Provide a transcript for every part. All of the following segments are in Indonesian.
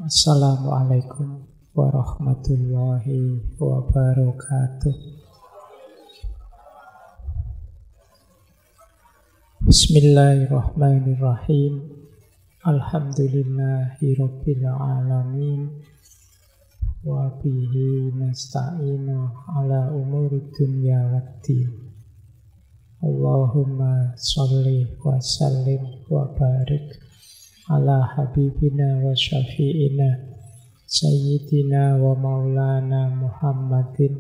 Assalamualaikum warahmatullahi wabarakatuh. Bismillahirrahmanirrahim. Alhamdulillahi rabbil alamin. Wa bihi nasta'inu ala umuri dunya waddin. Allahumma sholli wa sallim wa barik ala habibina wa syafi'ina sayyidina wa maulana Muhammadin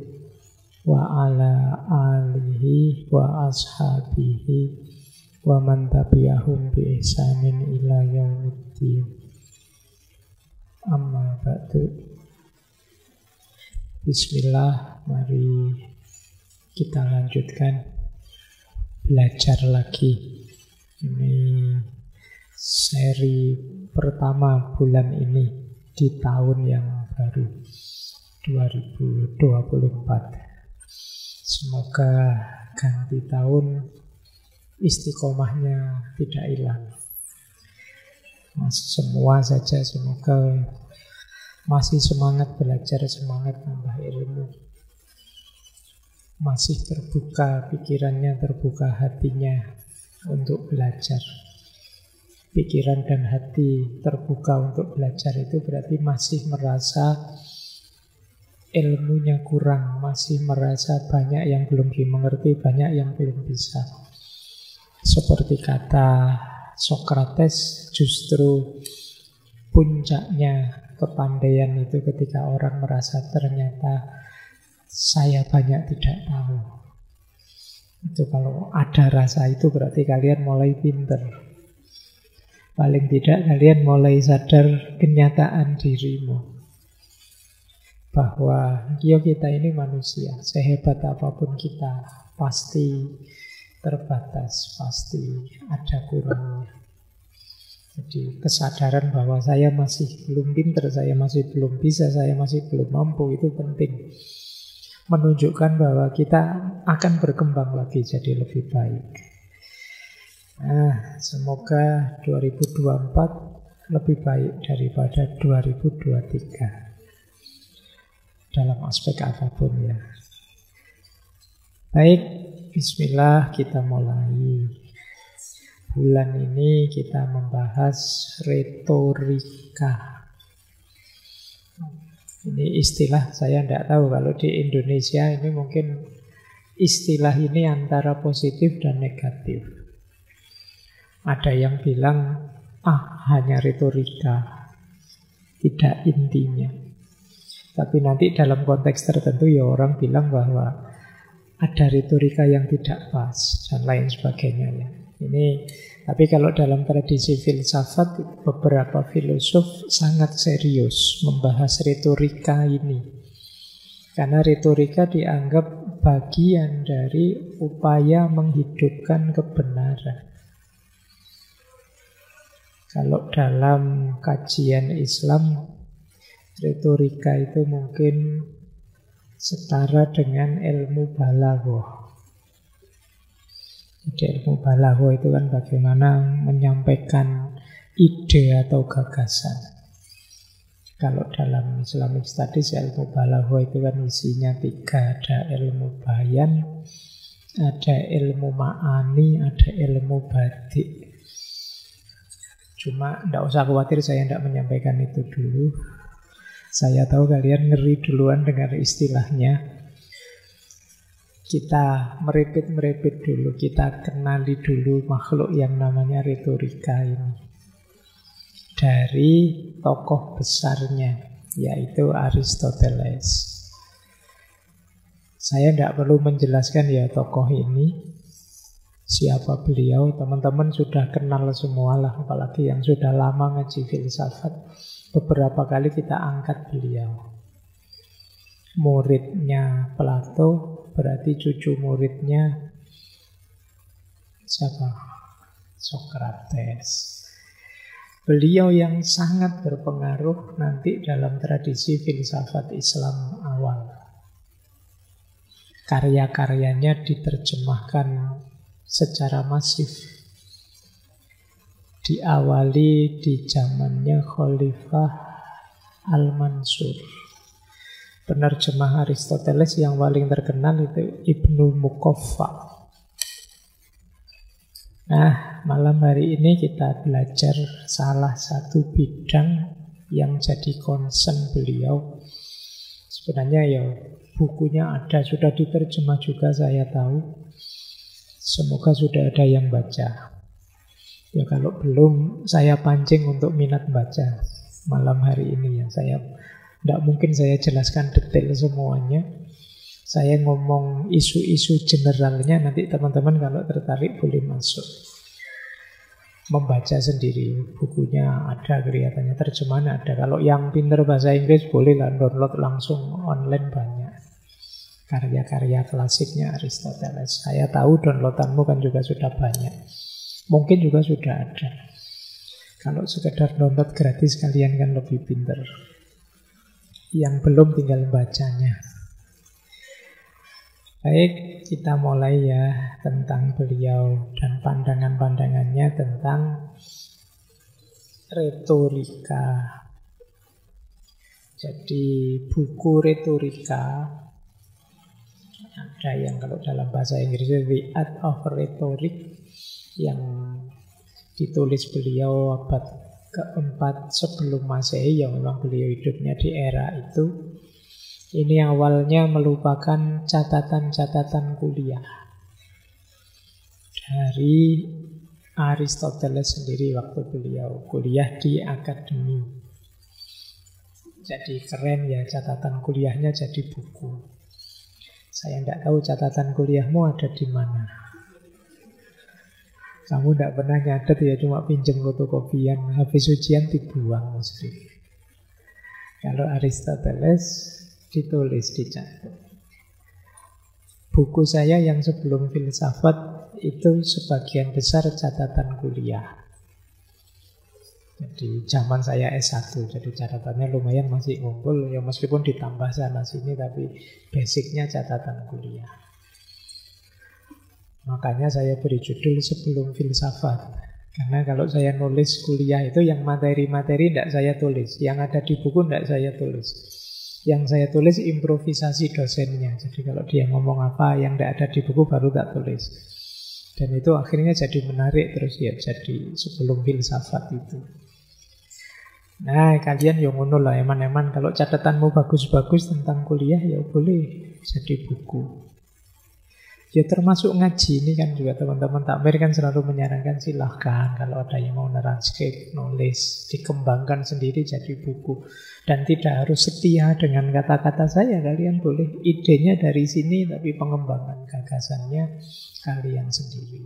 wa ala alihi wa ashabihi wa man tabi'ahum bi ihsanin ila yaumiddin. Amma ba'du. Bismillah, mari kita lanjutkan belajar lagi. Ini seri pertama bulan ini di tahun yang baru 2024. Semoga ganti tahun istiqomahnya tidak hilang. Semua saja semoga masih semangat belajar, semangat nambah ilmu, masih terbuka pikirannya, terbuka hatinya untuk belajar. Pikiran dan hati terbuka untuk belajar itu berarti masih merasa ilmunya kurang, masih merasa banyak yang belum dimengerti, banyak yang belum bisa. Seperti kata Sokrates, justru puncaknya kepandaian itu ketika orang merasa ternyata saya banyak tidak tahu. Itu kalau ada rasa itu berarti kalian mulai pinter. Paling tidak kalian mulai sadar kenyataan dirimu. Bahwa kita ini manusia, sehebat apapun kita pasti terbatas, pasti ada kurangnya. Jadi kesadaran bahwa saya masih belum pinter, saya masih belum bisa, saya masih belum mampu, itu penting. Menunjukkan bahwa kita akan berkembang lagi jadi lebih baik. Nah, semoga 2024 lebih baik daripada 2023 dalam aspek apapun ya. Baik, bismillah, kita mulai. Bulan ini kita membahas retorika. Ini istilah saya tidak tahu kalau di Indonesia ini mungkin istilah ini antara positif dan negatif. Ada yang bilang hanya retorika, tidak intinya. Tapi nanti dalam konteks tertentu ya orang bilang bahwa ada retorika yang tidak pas dan lain sebagainya ya. Ini tapi kalau dalam tradisi filsafat, beberapa filosof sangat serius membahas retorika ini. Karena retorika dianggap bagian dari upaya menghidupkan kebenaran. Kalau dalam kajian Islam, retorika itu mungkin setara dengan ilmu balaghah. Jadi ilmu balaghah itu kan bagaimana menyampaikan ide atau gagasan. Kalau dalam Islamic Studies ilmu balaghah itu kan isinya 3. Ada ilmu bayan, ada ilmu ma'ani, ada ilmu badik. Cuma tidak usah khawatir, saya tidak menyampaikan itu dulu. Saya tahu kalian ngeri duluan dengar istilahnya. Kita merepet-merepet dulu, kita kenali dulu makhluk yang namanya retorika ini. Dari tokoh besarnya, yaitu Aristoteles. Saya tidak perlu menjelaskan ya tokoh ini, siapa beliau, teman-teman sudah kenal semualah, apalagi yang sudah lama ngaji filsafat. Beberapa kali kita angkat beliau. Muridnya Plato, berarti cucu muridnya siapa? Sokrates. Beliau yang sangat berpengaruh nanti dalam tradisi filsafat Islam awal. Karya-karyanya diterjemahkan secara masif. Diawali di zamannya Khalifah Al-Mansur. Penerjemah Aristoteles yang paling terkenal itu Ibnu Muqaffa. Nah, malam hari ini kita belajar salah satu bidang yang jadi concern beliau. Sebenarnya ya bukunya ada, sudah diterjemah juga saya tahu. Semoga sudah ada yang baca. Ya kalau belum, saya pancing untuk minat baca malam hari ini ya. Tidak mungkin saya jelaskan detail semuanya. Saya ngomong isu-isu generalnya, nanti teman-teman kalau tertarik boleh masuk. Membaca sendiri, bukunya ada kelihatannya, terjemahan ada. Kalau yang pinter bahasa Inggris bolehlah download langsung online banyak. Karya-karya klasiknya Aristoteles. Saya tahu downloadanmu kan juga sudah banyak. Mungkin juga sudah ada. Kalau sekedar download gratis kalian kan lebih pinter. Yang belum tinggal bacanya. Baik, kita mulai ya tentang beliau dan pandangan-pandangannya tentang retorika. Jadi buku retorika ada yang kalau dalam bahasa Inggris The Art of Rhetoric yang ditulis beliau abad keempat sebelum Masehi, yang memang beliau hidupnya di era itu. Ini awalnya merupakan catatan-catatan kuliah dari Aristoteles sendiri waktu beliau kuliah di akademi. Jadi keren ya, catatan kuliahnya jadi buku. Saya tidak tahu catatan kuliahmu ada di mana. Kamu tidak pernah nyatet ya, cuma pinjam fotokopian, habis ujian dibuang mesti. Kalau Aristoteles ditulis, dicatat. Buku saya yang sebelum filsafat itu sebagian besar catatan kuliah. Jadi zaman saya S1, jadi catatannya lumayan masih ngumpul, ya meskipun ditambah sana sini, tapi basicnya catatan kuliah. Makanya saya beri judul sebelum filsafat. Karena kalau saya nulis kuliah itu yang materi-materi tidak saya tulis, yang ada di buku tidak saya tulis. Yang saya tulis improvisasi dosennya. Jadi kalau dia ngomong apa yang tidak ada di buku baru tak tulis. Dan itu akhirnya jadi menarik terus ya, jadi sebelum filsafat itu. Nah, kalian yang ngono lah, eman-eman kalau catatanmu bagus-bagus tentang kuliah ya boleh jadi buku. Ya termasuk ngaji ini kan juga teman-teman takmir kan selalu menyarankan silahkan kalau ada yang mau transkrip, nulis, dikembangkan sendiri jadi buku. Dan tidak harus setia dengan kata-kata saya, kalian boleh idenya dari sini tapi pengembangan gagasannya kalian sendiri.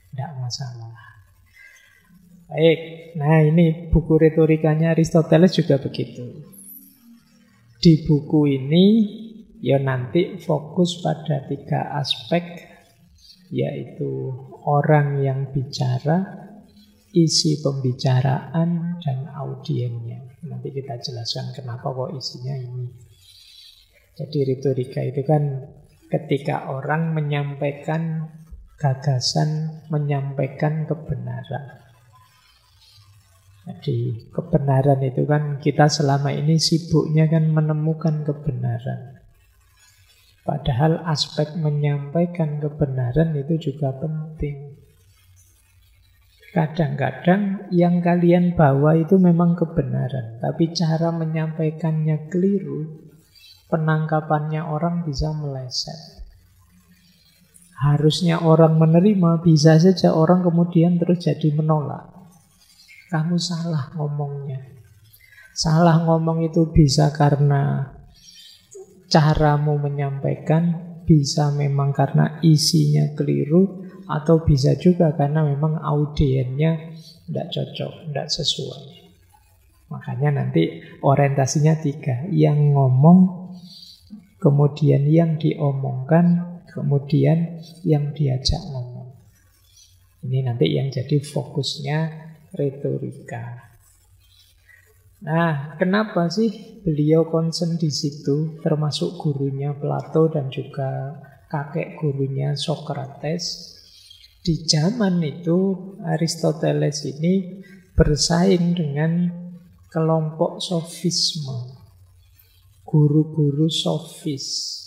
Tidak masalah. Baik, nah ini buku retorikanya Aristoteles juga begitu. Di buku ini ya nanti fokus pada 3 aspek, yaitu orang yang bicara, isi pembicaraan, dan audiennya. Nanti kita jelaskan kenapa kok isinya ini. Jadi retorika itu kan ketika orang menyampaikan gagasan, menyampaikan kebenaran. Jadi kebenaran itu kan kita selama ini sibuknya kan menemukan kebenaran. Padahal aspek menyampaikan kebenaran itu juga penting. Kadang-kadang yang kalian bawa itu memang kebenaran, tapi cara menyampaikannya keliru, penangkapannya orang bisa meleset. Harusnya orang menerima, bisa saja orang kemudian terus jadi menolak. Kamu salah ngomongnya. Salah ngomong itu bisa karena caramu menyampaikan, bisa memang karena isinya keliru, atau bisa juga karena memang audiennya tidak cocok, tidak sesuai. Makanya nanti orientasinya 3. Yang ngomong, kemudian yang diomongkan, kemudian yang diajak ngomong. Ini nanti yang jadi fokusnya retorika. Nah, kenapa sih beliau concern di situ, termasuk gurunya Plato dan juga kakek gurunya Socrates? Di zaman itu Aristoteles ini bersaing dengan kelompok sofisme, guru-guru sofis.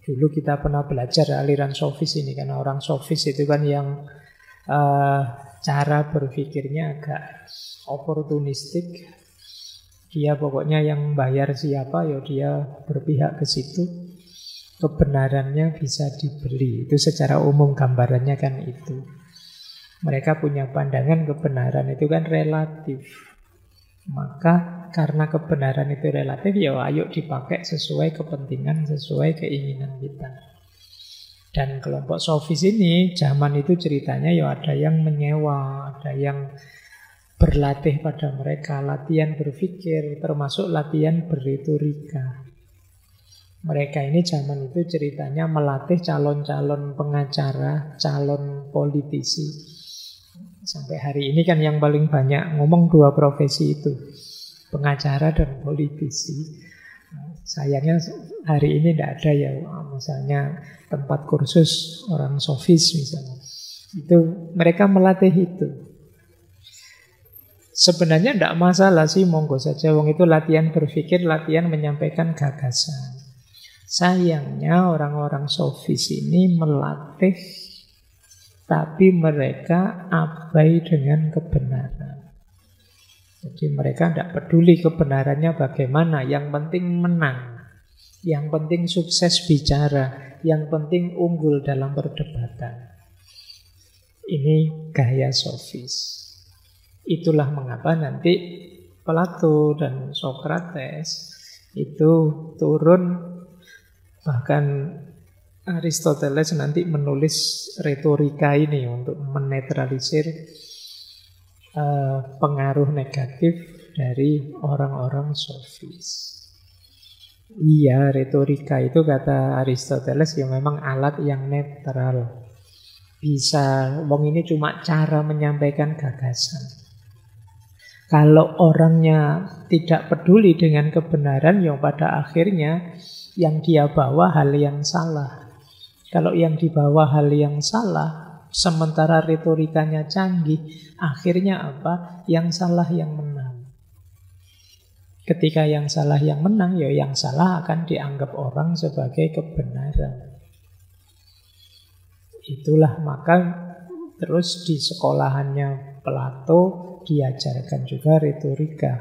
Dulu kita pernah belajar aliran sofis ini, karena orang sofis itu kan yang cara berpikirnya agak oportunistik. Dia pokoknya yang bayar siapa, ya dia berpihak ke situ. Kebenarannya bisa dibeli. Itu secara umum gambarannya kan itu. Mereka punya pandangan kebenaran itu kan relatif. Maka karena kebenaran itu relatif, ya ayo dipakai sesuai kepentingan, sesuai keinginan kita. Dan kelompok sofis ini, zaman itu ceritanya ya ada yang menyewa, ada yang berlatih pada mereka, latihan berpikir, termasuk latihan berretorika. Mereka ini zaman itu ceritanya melatih calon-calon pengacara, calon politisi. Sampai hari ini kan yang paling banyak ngomong dua profesi itu, pengacara dan politisi. Sayangnya hari ini tidak ada ya, misalnya tempat kursus orang sofis misalnya. Itu mereka melatih itu. Sebenarnya tidak masalah sih, monggo saja. Wong itu latihan berpikir, latihan menyampaikan gagasan. Sayangnya orang-orang sofis ini melatih, tapi mereka abai dengan kebenaran. Jadi mereka tidak peduli kebenarannya bagaimana, yang penting menang, yang penting sukses bicara, yang penting unggul dalam perdebatan. Ini gaya sofis. Itulah mengapa nanti Plato dan Socrates itu turun, bahkan Aristoteles nanti menulis retorika ini untuk menetralisir pengaruh negatif dari orang-orang sofis. Iya, retorika itu kata Aristoteles ya memang alat yang netral. Bisa, wong ini cuma cara menyampaikan gagasan. Kalau orangnya tidak peduli dengan kebenaran, ya pada akhirnya yang dia bawa hal yang salah. Kalau yang dibawa hal yang salah, sementara retorikanya canggih, akhirnya apa? Yang salah yang menang. Ketika yang salah yang menang, ya yang salah akan dianggap orang sebagai kebenaran. Itulah maka terus di sekolahannya Plato diajarkan juga retorika.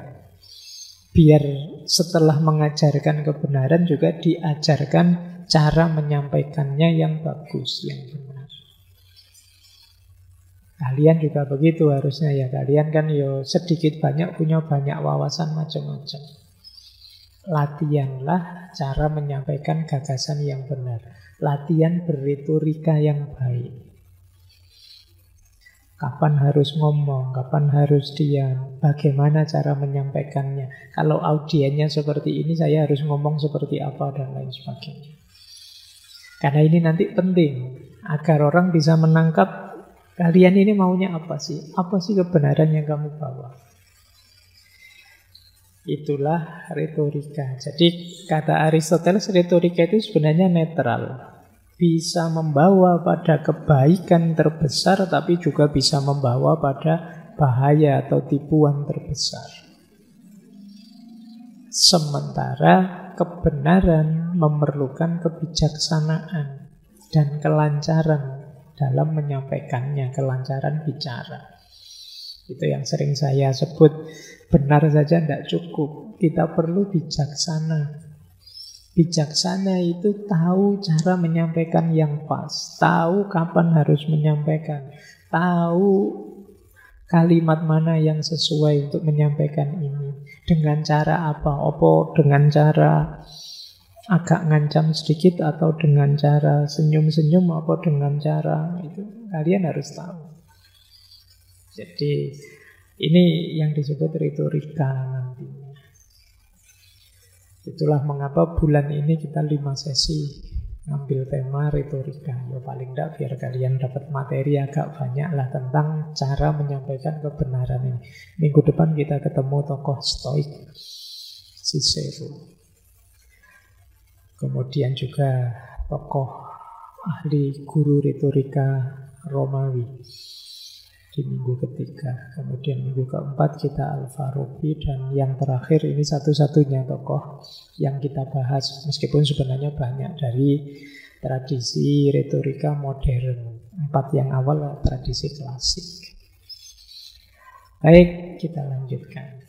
Biar setelah mengajarkan kebenaran juga diajarkan cara menyampaikannya yang bagus, yang benar. Kalian juga begitu harusnya ya. Kalian kan yo sedikit banyak punya banyak wawasan macam-macam. Latihanlah cara menyampaikan gagasan yang benar. Latihan berretorika yang baik. Kapan harus ngomong, kapan harus diam, bagaimana cara menyampaikannya. Kalau audiennya seperti ini, saya harus ngomong seperti apa, dan lain sebagainya. Karena ini nanti penting, agar orang bisa menangkap kalian ini maunya apa sih? Apa sih kebenaran yang kamu bawa? Itulah retorika. Jadi kata Aristoteles, retorika itu sebenarnya netral. Bisa membawa pada kebaikan terbesar, tapi juga bisa membawa pada bahaya atau tipuan terbesar. Sementara kebenaran memerlukan kebijaksanaan dan kelancaran dalam menyampaikannya, kelancaran bicara. Itu yang sering saya sebut, benar saja tidak cukup, kita perlu bijaksana. Bijaksana itu tahu cara menyampaikan yang pas, tahu kapan harus menyampaikan, tahu kalimat mana yang sesuai untuk menyampaikan ini, dengan cara apa, dengan cara agak ngancam sedikit, atau dengan cara senyum-senyum, atau dengan cara itu, kalian harus tahu. Jadi ini yang disebut retorika nantinya. Itulah mengapa bulan ini kita 5 sesi ngambil tema retorika. Ya paling tidak biar kalian dapat materi agak banyak lah tentang cara menyampaikan kebenaran ini. Minggu depan kita ketemu tokoh Stoik, Cicero. Kemudian juga tokoh ahli guru retorika Romawi. di minggu ketiga. Kemudian minggu keempat kita Al-Farabi, dan yang terakhir ini satu-satunya tokoh yang kita bahas, meskipun sebenarnya banyak dari tradisi retorika modern. 4 yang awal tradisi klasik. Baik, kita lanjutkan.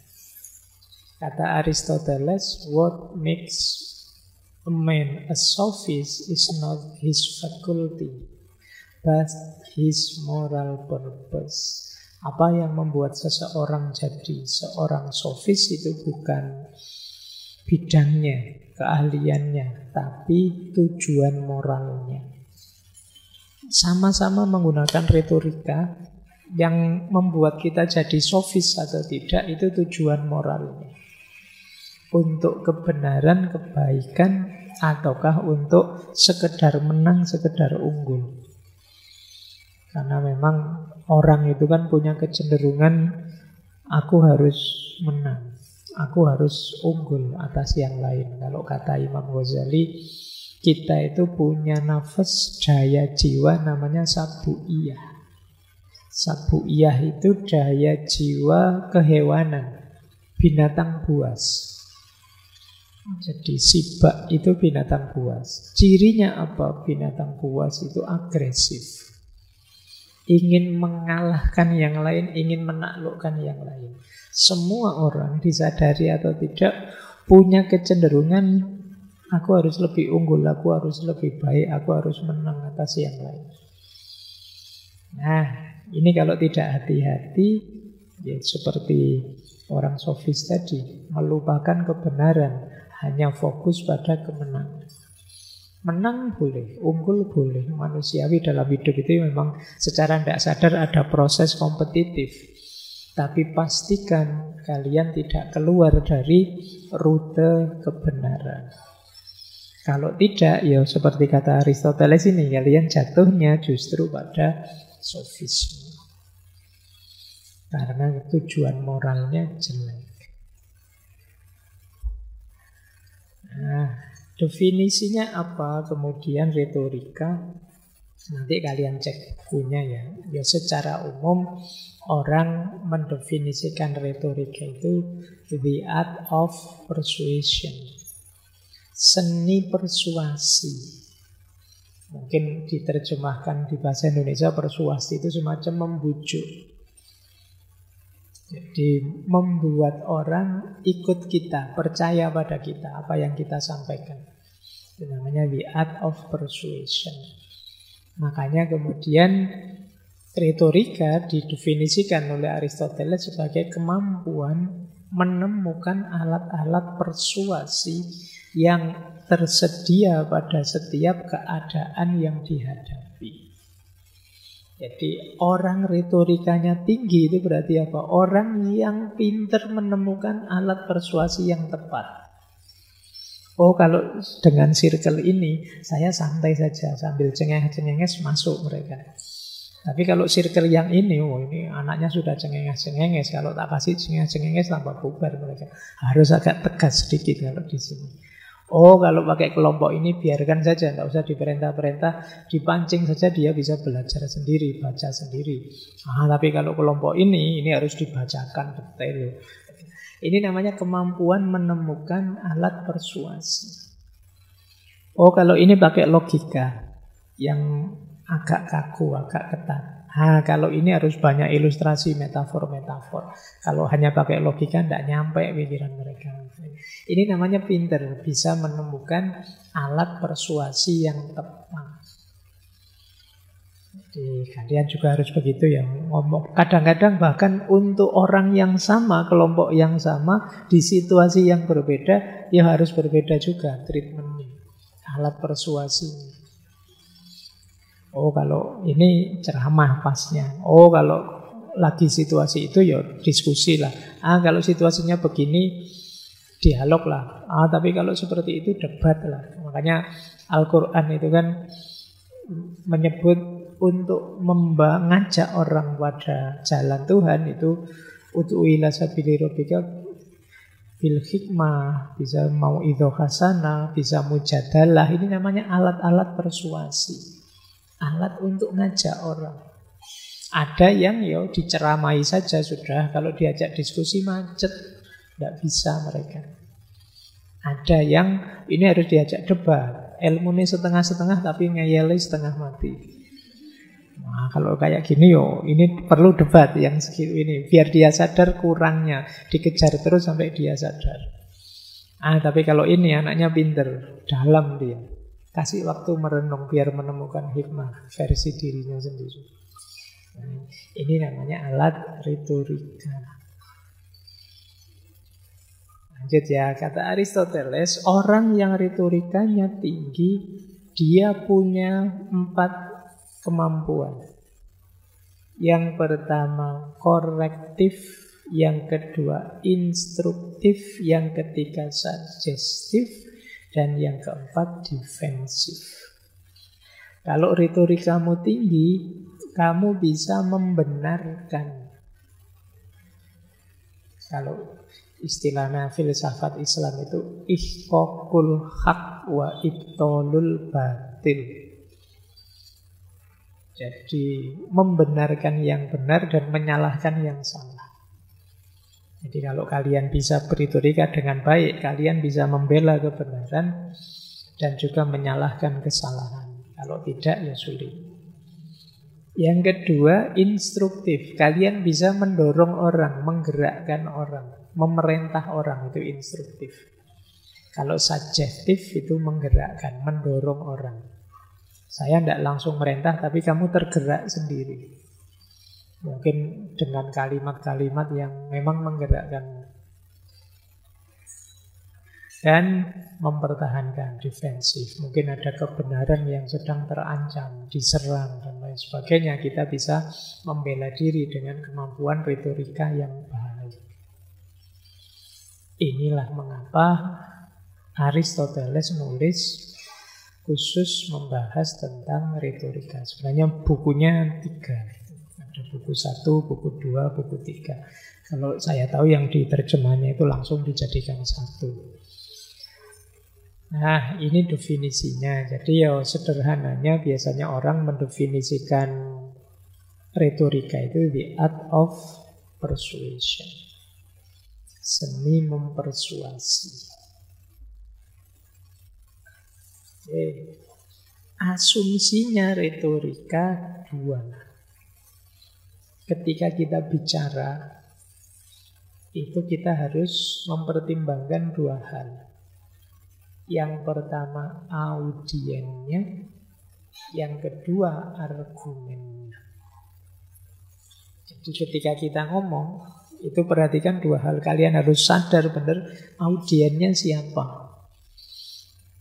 Kata Aristoteles, what makes a man a sophist is not his faculty, but his moral purpose. Apa yang membuat seseorang jadi seorang sofis itu bukan bidangnya, keahliannya, tapi tujuan moralnya. Sama-sama menggunakan retorika, yang membuat kita jadi sofis atau tidak itu tujuan moralnya. Untuk kebenaran, kebaikan, ataukah untuk sekedar menang, sekedar unggul. Karena memang orang itu kan punya kecenderungan, aku harus menang, aku harus unggul atas yang lain. Kalau kata Imam Ghazali, kita itu punya nafas, daya jiwa namanya sabu'iyah. Sabu'iyah itu daya jiwa kehewanan, binatang buas. Jadi sibak itu binatang buas. Cirinya apa? Binatang buas itu agresif, ingin mengalahkan yang lain, ingin menaklukkan yang lain. Semua orang, disadari atau tidak, punya kecenderungan, aku harus lebih unggul, aku harus lebih baik, aku harus menang atas yang lain. Nah, ini kalau tidak hati-hati, ya seperti orang sofis tadi, melupakan kebenaran, hanya fokus pada kemenangan. Menang boleh, unggul boleh. Manusiawi dalam hidup itu memang secara tidak sadar ada proses kompetitif. Tapi pastikan kalian tidak keluar dari rute kebenaran. Kalau tidak, ya seperti kata Aristoteles ini, kalian jatuhnya justru pada sofisme. Karena tujuan moralnya jelek. Nah, definisinya apa? Kemudian retorika, nanti kalian cek bukunya ya. Ya secara umum orang mendefinisikan retorika itu the art of persuasion, seni persuasi. Mungkin diterjemahkan di bahasa Indonesia, persuasi itu semacam membujuk. Jadi membuat orang ikut kita, percaya pada kita, apa yang kita sampaikan. Itu namanya the art of persuasion. Makanya kemudian retorika didefinisikan oleh Aristoteles sebagai kemampuan menemukan alat-alat persuasi yang tersedia pada setiap keadaan yang dihadapi. Jadi orang retorikanya tinggi itu berarti apa? Orang yang pintar menemukan alat persuasi yang tepat. Oh, kalau dengan circle ini saya santai saja sambil cengenges masuk mereka. Tapi kalau circle yang ini, oh ini anaknya sudah cengenges. Kalau tak kasih cengenges tambah bubar mereka. Harus agak tegas sedikit kalau di sini. Oh, kalau pakai kelompok ini biarkan saja, tidak usah diperintah-perintah, dipancing saja dia bisa belajar sendiri, baca sendiri. Tapi kalau kelompok ini harus dibacakan detail. Ini namanya kemampuan menemukan alat persuasi. Oh, kalau ini pakai logika yang agak kaku, agak ketat. Kalau ini harus banyak ilustrasi, metafor-metafor. Kalau hanya pakai logika tidak nyampe pikiran mereka. Ini namanya pinter, bisa menemukan alat persuasi yang tepat. Jadi kalian juga harus begitu ya ngomong. Kadang-kadang bahkan untuk orang yang sama, kelompok yang sama, di situasi yang berbeda, ya harus berbeda juga treatmentnya, alat persuasinya. Oh, kalau ini ceramah pasnya. Oh, kalau lagi situasi itu ya diskusi lah. Kalau situasinya begini, dialog lah. Tapi kalau seperti itu debat lah. Makanya Al-Quran itu kan menyebut untuk mengajak orang pada jalan Tuhan itu ud'u ila sabili rabbika bil hikmah, bisa mau'idhah hasanah, bisa mujadalah. Ini namanya alat-alat persuasi. Alat untuk ngajak orang. Ada yang diceramai saja sudah, kalau diajak diskusi macet, tidak bisa mereka. Ada yang ini harus diajak debat, ilmu ini setengah-setengah tapi ngeyeli setengah mati. Nah, kalau kayak gini ini perlu debat yang segitu ini, biar dia sadar kurangnya, dikejar terus sampai dia sadar. Tapi kalau ini anaknya pinter, dalam dia, kasih waktu merenung biar menemukan hikmah versi dirinya sendiri. Nah, ini namanya alat retorika. Lanjut ya, kata Aristoteles, orang yang retorikanya tinggi, dia punya 4 kemampuan. Yang pertama korektif, yang kedua instruktif, yang ketiga sugestif, dan yang keempat defensif. Kalau retorikamu tinggi, kamu bisa membenarkan. Kalau istilahnya filsafat Islam itu ihqaqul haq wa ibtalul batil. Jadi membenarkan yang benar dan menyalahkan yang salah. Jadi kalau kalian bisa berretorika dengan baik, kalian bisa membela kebenaran dan juga menyalahkan kesalahan. Kalau tidak ya sulit. Yang kedua instruktif. Kalian bisa mendorong orang, menggerakkan orang, memerintah orang, itu instruktif. Kalau sugestif itu menggerakkan, mendorong orang. Saya tidak langsung merintah, tapi kamu tergerak sendiri. Mungkin dengan kalimat-kalimat yang memang menggerakkan. Dan mempertahankan, defensif. Mungkin ada kebenaran yang sedang terancam, diserang, dan lain sebagainya. Kita bisa membela diri dengan kemampuan retorika yang baik. Inilah mengapa Aristoteles nulis khusus membahas tentang retorika. Sebenarnya bukunya 3. Ada buku 1, buku 2, buku 3. Kalau saya tahu yang diterjemahnya itu langsung dijadikan 1. Nah, ini definisinya. Jadi sederhananya biasanya orang mendefinisikan retorika itu the art of persuasion. Seni mempersuasi. Asumsinya retorika 2. Ketika kita bicara, itu kita harus mempertimbangkan 2 hal. Yang pertama audiennya, yang kedua argumennya. Jadi ketika kita ngomong, itu perhatikan 2 hal. Kalian harus sadar benar audiennya siapa.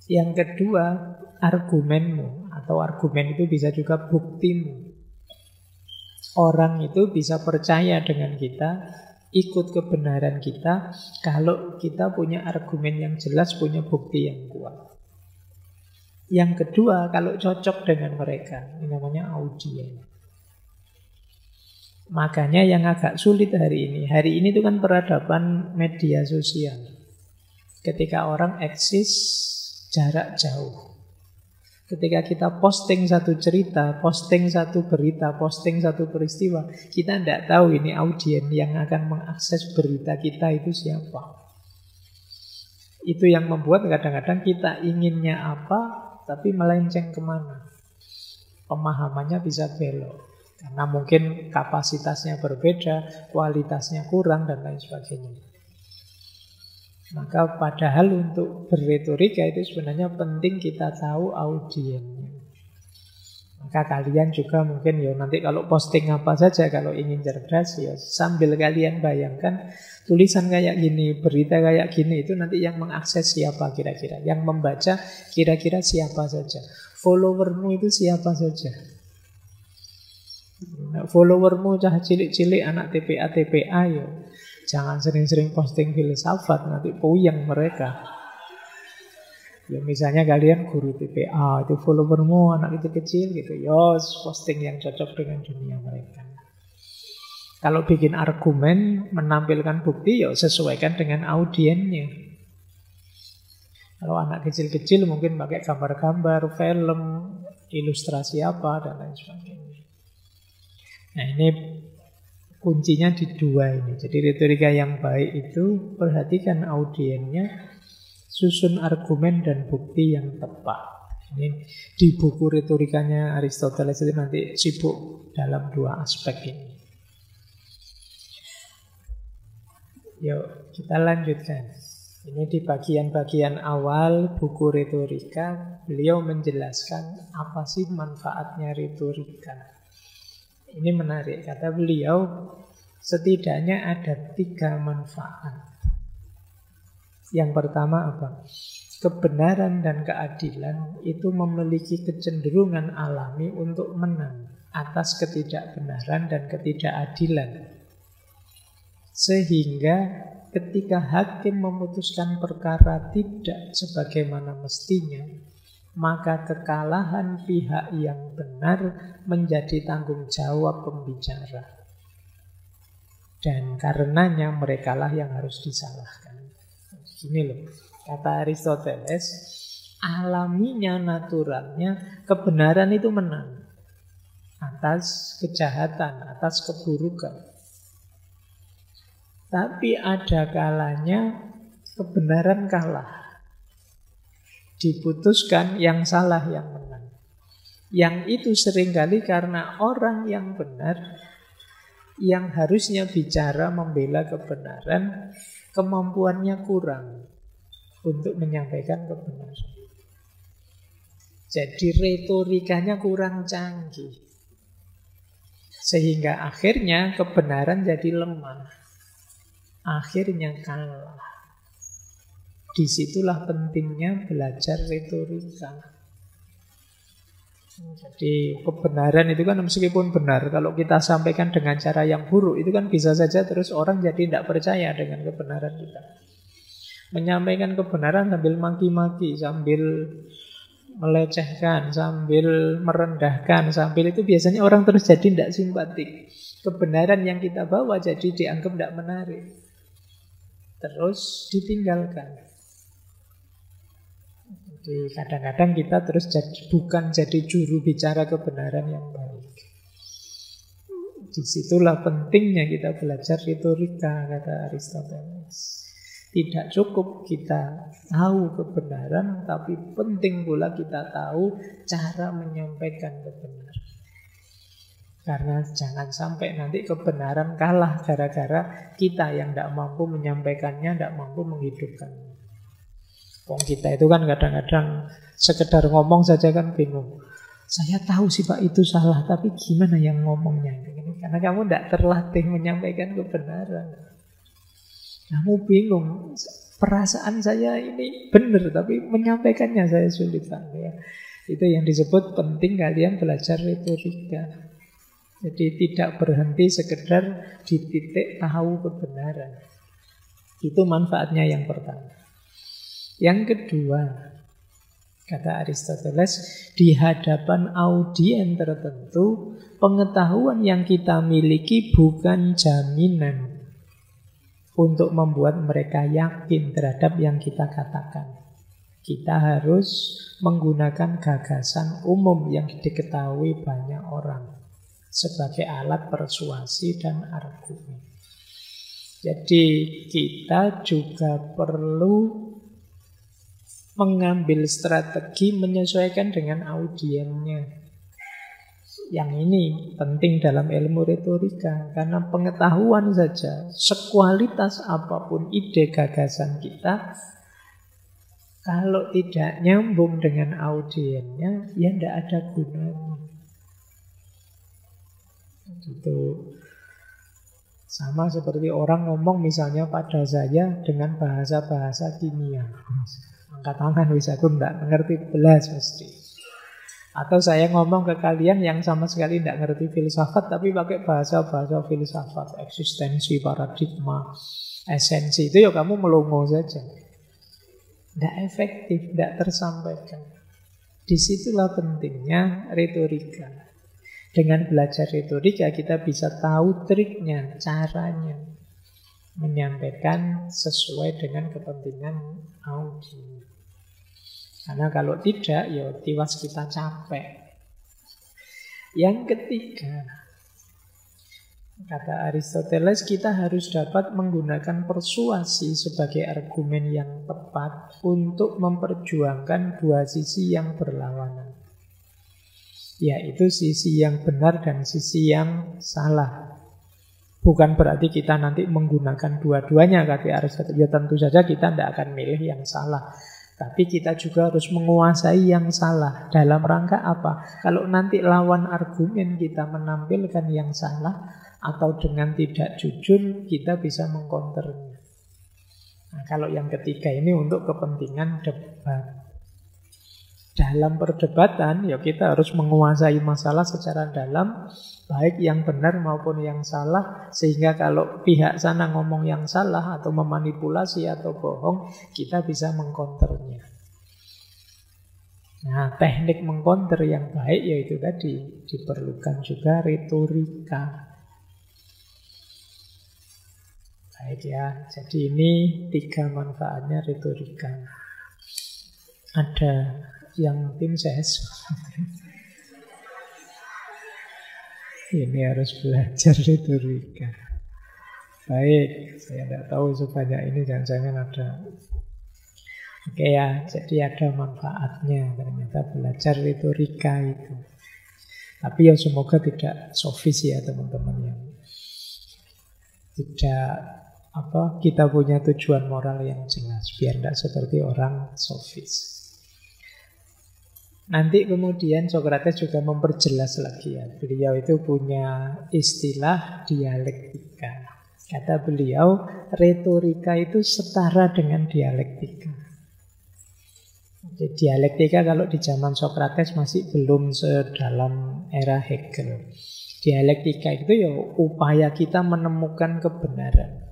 Yang kedua argumenmu, atau argumen itu bisa juga buktimu. Orang itu bisa percaya dengan kita, ikut kebenaran kita kalau kita punya argumen yang jelas, punya bukti yang kuat. Yang kedua, kalau cocok dengan mereka, ini namanya audien. Makanya yang agak sulit hari ini itu kan peradaban media sosial. Ketika orang eksis jarak jauh. Ketika kita posting satu cerita, posting satu berita, posting satu peristiwa, kita tidak tahu ini audien yang akan mengakses berita kita itu siapa. Itu yang membuat kadang-kadang kita inginnya apa, tapi melenceng kemana. Pemahamannya bisa belok. Karena mungkin kapasitasnya berbeda, kualitasnya kurang, dan lain sebagainya. Maka padahal untuk berretorika itu sebenarnya penting kita tahu audiennya. Maka kalian juga mungkin nanti kalau posting apa saja, kalau ingin cerdas sambil kalian bayangkan tulisan kayak gini, berita kayak gini, itu nanti yang mengakses siapa kira-kira, yang membaca kira-kira siapa saja, followermu itu siapa saja. Followermu cah cilik-cilik anak TPA jangan sering-sering posting filsafat, nanti puyeng mereka. Misalnya kalian guru TPA, itu followermu anak kecil gitu, posting yang cocok dengan dunia mereka. Kalau bikin argumen, menampilkan bukti, sesuaikan dengan audiennya. Kalau anak kecil-kecil mungkin pakai gambar-gambar, film, ilustrasi apa, dan lain sebagainya. Nah ini kuncinya di dua ini. Jadi retorika yang baik itu perhatikan audiennya, susun argumen dan bukti yang tepat. Ini di buku retorikanya Aristoteles itu nanti sibuk dalam dua aspek ini. Yuk kita lanjutkan. Ini di bagian-bagian awal buku retorika, beliau menjelaskan apa sih manfaatnya retorika. Ini menarik, kata beliau, setidaknya ada 3 manfaat. Yang pertama apa? Kebenaran dan keadilan itu memiliki kecenderungan alami untuk menang atas ketidakbenaran dan ketidakadilan. Sehingga ketika hakim memutuskan perkara tidak sebagaimana mestinya, maka kekalahan pihak yang benar menjadi tanggung jawab pembicara. Dan karenanya merekalah yang harus disalahkan. Gini loh, kata Aristoteles, alaminya, naturalnya, kebenaran itu menang atas kejahatan, atas keburukan. Tapi ada kalanya kebenaran kalah. Diputuskan yang salah yang menang. Yang itu seringkali karena orang yang benar, yang harusnya bicara membela kebenaran, kemampuannya kurang untuk menyampaikan kebenaran. Jadi retorikanya kurang canggih. Sehingga akhirnya kebenaran jadi lemah. Akhirnya kalah. Disitulah pentingnya belajar retorika. Jadi kebenaran itu kan meskipun benar, kalau kita sampaikan dengan cara yang buruk, itu kan bisa saja terus orang jadi tidak percaya dengan kebenaran kita. Menyampaikan kebenaran sambil maki-maki, sambil melecehkan, sambil merendahkan, sambil itu biasanya orang terus jadi tidak simpatik. Kebenaran yang kita bawa jadi dianggap tidak menarik, terus ditinggalkan. Jadi kadang-kadang kita terus bukan jadi juru bicara kebenaran yang baik. Disitulah pentingnya kita belajar retorika, kata Aristoteles. Tidak cukup kita tahu kebenaran, tapi penting pula kita tahu cara menyampaikan kebenaran. Karena jangan sampai nanti kebenaran kalah gara-gara kita yang tidak mampu menyampaikannya, tidak mampu menghidupkannya. Kita itu kan kadang-kadang sekedar ngomong saja kan bingung. Saya tahu sih Pak itu salah, tapi gimana yang ngomongnya? Karena kamu tidak terlatih menyampaikan kebenaran. Kamu bingung, perasaan saya ini benar, tapi menyampaikannya saya sulit. Ya. Itu yang disebut penting kalian belajar retorika. Jadi tidak berhenti sekedar di titik tahu kebenaran. Itu manfaatnya yang pertama. Yang kedua, kata Aristoteles, di hadapan audien tertentu, pengetahuan yang kita miliki bukan jaminan untuk membuat mereka yakin terhadap yang kita katakan. Kita harus menggunakan gagasan umum yang diketahui banyak orang sebagai alat persuasi dan argumen. Jadi kita juga perlu mengambil strategi menyesuaikan dengan audiennya. Yang ini penting dalam ilmu retorika, karena pengetahuan saja, sekualitas apapun ide gagasan kita, kalau tidak nyambung dengan audiennya, ya tidak ada gunanya. Itu sama seperti orang ngomong misalnya pada saya dengan bahasa-bahasa kimia. Angkat tangan wis aku enggak ngerti belas mesti. Atau saya ngomong ke kalian yang sama sekali enggak ngerti filsafat tapi pakai bahasa-bahasa filsafat, eksistensi, paradigma, esensi, itu ya kamu melongo saja. Enggak efektif, enggak tersampaikan. Disitulah pentingnya retorika. Dengan belajar retorika kita bisa tahu triknya, caranya menyampaikan sesuai dengan kepentingan audiens. Karena kalau tidak, ya tiwas kita capek. Yang ketiga, Kata Aristoteles, kita harus dapat menggunakan persuasi sebagai argumen yang tepat untuk memperjuangkan dua sisi yang berlawanan, yaitu sisi yang benar dan sisi yang salah. Bukan berarti kita nanti menggunakan dua-duanya, kata Aristoteles. Ya tentu saja kita tidak akan milih yang salah, tapi kita juga harus menguasai yang salah. Dalam rangka apa? Kalau nanti lawan argumen kita menampilkan yang salah, atau dengan tidak jujur, kita bisa mengcounternya. Nah, kalau yang ketiga ini untuk kepentingan debat. Dalam perdebatan, ya kita harus menguasai masalah secara dalam, baik yang benar maupun yang salah, sehingga kalau pihak sana ngomong yang salah atau memanipulasi atau bohong, kita bisa mengcounternya. Nah, teknik mengcounter yang baik yaitu tadi, diperlukan juga retorika. Baik ya, jadi ini 3 manfaatnya retorika. Ada yang tim ses. Ini harus belajar retorika. Baik, saya tidak tahu sebanyak ini, jangan-jangan ada. Oke ya, jadi ada manfaatnya ternyata belajar retorika itu. Tapi ya semoga tidak sofis ya teman-teman, yang tidak kita punya tujuan moral yang jelas, biar tidak seperti orang sofis. Nanti kemudian Sokrates juga memperjelas lagi ya. Beliau itu punya istilah dialektika. Kata beliau, retorika itu setara dengan dialektika. Jadi dialektika kalau di zaman Sokrates masih belum sedalam era Hegel. Dialektika itu ya upaya kita menemukan kebenaran.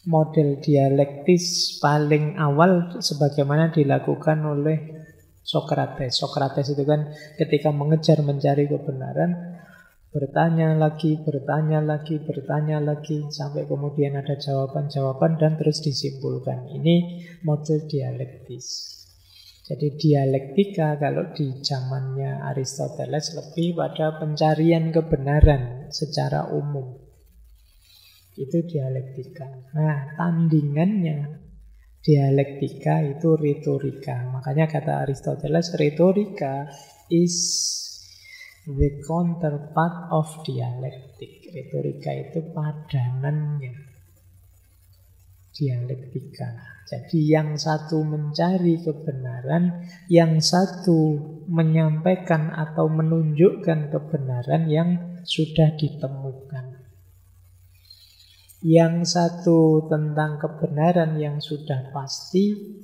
Model dialektis paling awal sebagaimana dilakukan oleh Sokrates. Sokrates itu kan ketika mengejar mencari kebenaran, bertanya lagi, sampai kemudian ada jawaban-jawaban dan terus disimpulkan. Ini model dialektis. Jadi dialektika kalau di zamannya Aristoteles lebih pada pencarian kebenaran secara umum. Itu dialektika. Nah, tandingannya dialektika itu retorika. Makanya kata Aristoteles, retorika is the counterpart of dialektik. Retorika itu padanannya dialektika. Jadi yang satu mencari kebenaran, yang satu menyampaikan atau menunjukkan kebenaran yang sudah ditemukan. Yang satu tentang kebenaran yang sudah pasti,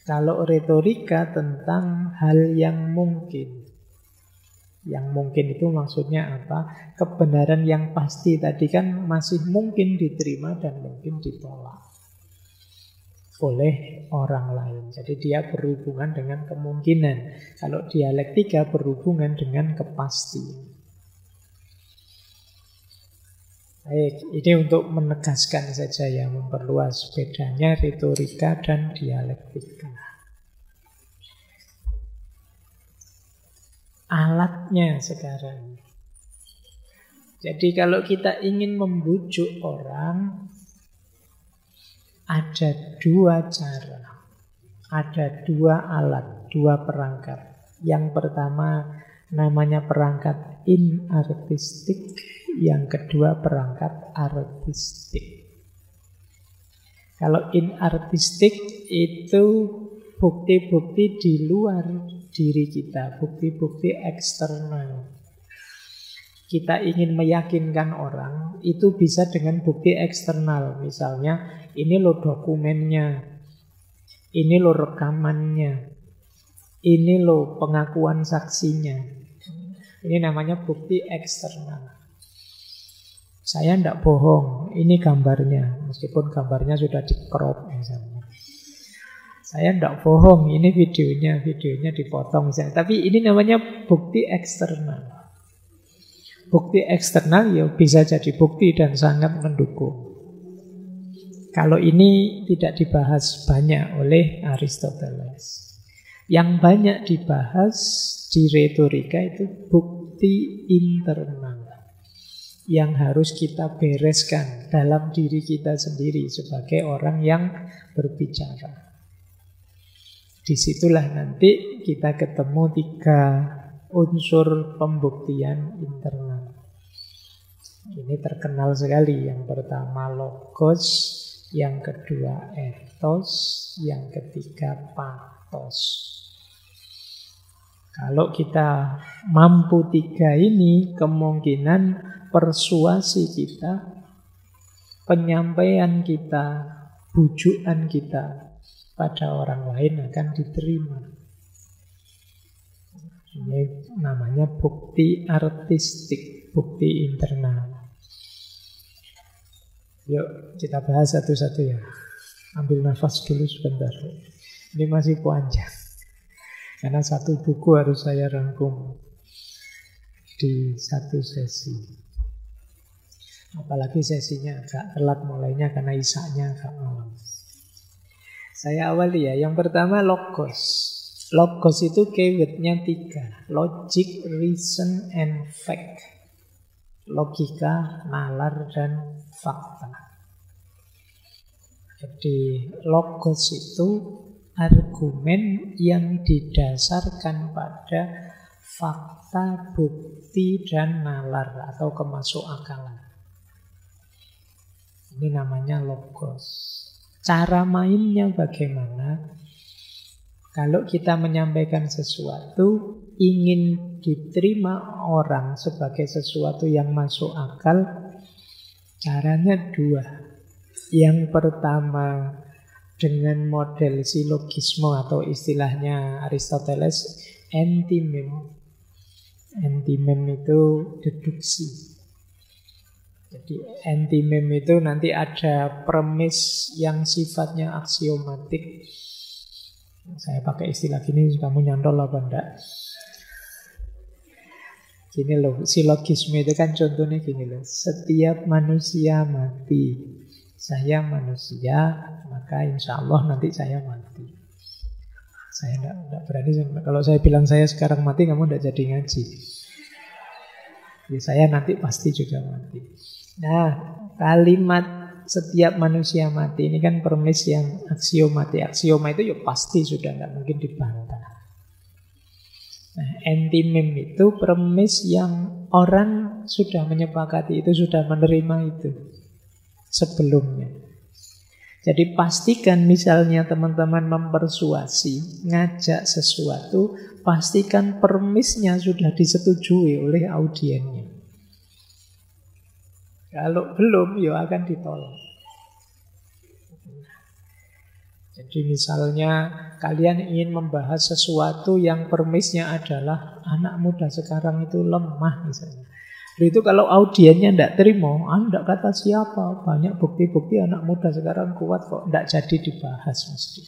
kalau retorika tentang hal yang mungkin. Yang mungkin itu maksudnya apa? Kebenaran yang pasti tadi kan masih mungkin diterima dan mungkin ditolak oleh orang lain. Jadi dia berhubungan dengan kemungkinan. Kalau dialektika berhubungan dengan kepastian. Baik, ini untuk menegaskan saja ya, memperluas bedanya retorika dan dialektika. Alatnya sekarang. Jadi kalau kita ingin membujuk orang, ada 2 cara. Ada 2 alat, 2 perangkat. Yang pertama namanya perangkat inartistik, yang kedua perangkat artistik. Kalau inartistik itu bukti-bukti di luar diri kita, bukti-bukti eksternal. Kita ingin meyakinkan orang, itu bisa dengan bukti eksternal. Misalnya, ini loh dokumennya, ini loh rekamannya, ini loh pengakuan saksinya. Ini namanya bukti eksternal. Saya tidak bohong, ini gambarnya, meskipun gambarnya sudah di-crop misalnya. Saya tidak bohong, ini videonya dipotong misalnya. Tapi ini namanya bukti eksternal. Bukti eksternal ya bisa jadi bukti dan sangat mendukung. Kalau ini tidak dibahas banyak oleh Aristoteles. Yang banyak dibahas di retorika itu bukti internal. yang harus kita bereskan dalam diri kita sendiri sebagai orang yang berbicara. Disitulah nanti kita ketemu 3 unsur pembuktian internal. Ini terkenal sekali. Yang pertama logos, yang kedua ethos, yang ketiga pathos. Kalau kita mampu 3 ini, kemungkinan persuasi kita, penyampaian kita, bujukan kita pada orang lain akan diterima. Ini namanya bukti artistik, bukti internal. Yuk kita bahas satu-satu ya. Ambil nafas dulu sebentar. Ini masih panjang. Karena satu buku harus saya rangkum di satu sesi. Apalagi sesinya agak telat mulainya karena isaknya agak malam. Saya awali ya. Yang pertama logos. Logos itu keywordnya 3. Logic, reason, and fact. Logika, nalar, dan fakta. Jadi logos itu argumen yang didasarkan pada fakta, bukti, dan nalar atau kemasukakalan. Ini namanya logos. Cara mainnya bagaimana? Kalau kita menyampaikan sesuatu ingin diterima orang sebagai sesuatu yang masuk akal, caranya 2. Yang pertama dengan model silogisme atau istilahnya Aristoteles antimem. Antimem itu deduksi. Jadi antimem itu nanti ada premis yang sifatnya aksiomatik. Saya pakai istilah gini, kamu nyantol apa enggak? Gini loh, silogisme itu kan contohnya gini loh. Setiap manusia mati. Saya manusia, maka insya Allah nanti saya mati. Saya enggak berani, kalau saya bilang saya sekarang mati, kamu enggak jadi ngaji. Jadi saya nanti pasti juga mati. Nah, kalimat setiap manusia mati ini kan premis yang aksiomatik. Aksioma itu ya pasti sudah nggak mungkin dibantah. Nah, antimem itu premis yang orang sudah menyepakati itu, sudah menerima itu sebelumnya. Jadi pastikan misalnya teman-teman mempersuasi, ngajak sesuatu, pastikan premisnya sudah disetujui oleh audiennya. Kalau belum, ya akan ditolak. Jadi misalnya kalian ingin membahas sesuatu yang premisnya adalah anak muda sekarang itu lemah misalnya. Itu kalau audiennya tidak terima, tidak kata siapa, banyak bukti-bukti anak muda sekarang kuat kok, tidak jadi dibahas mesti.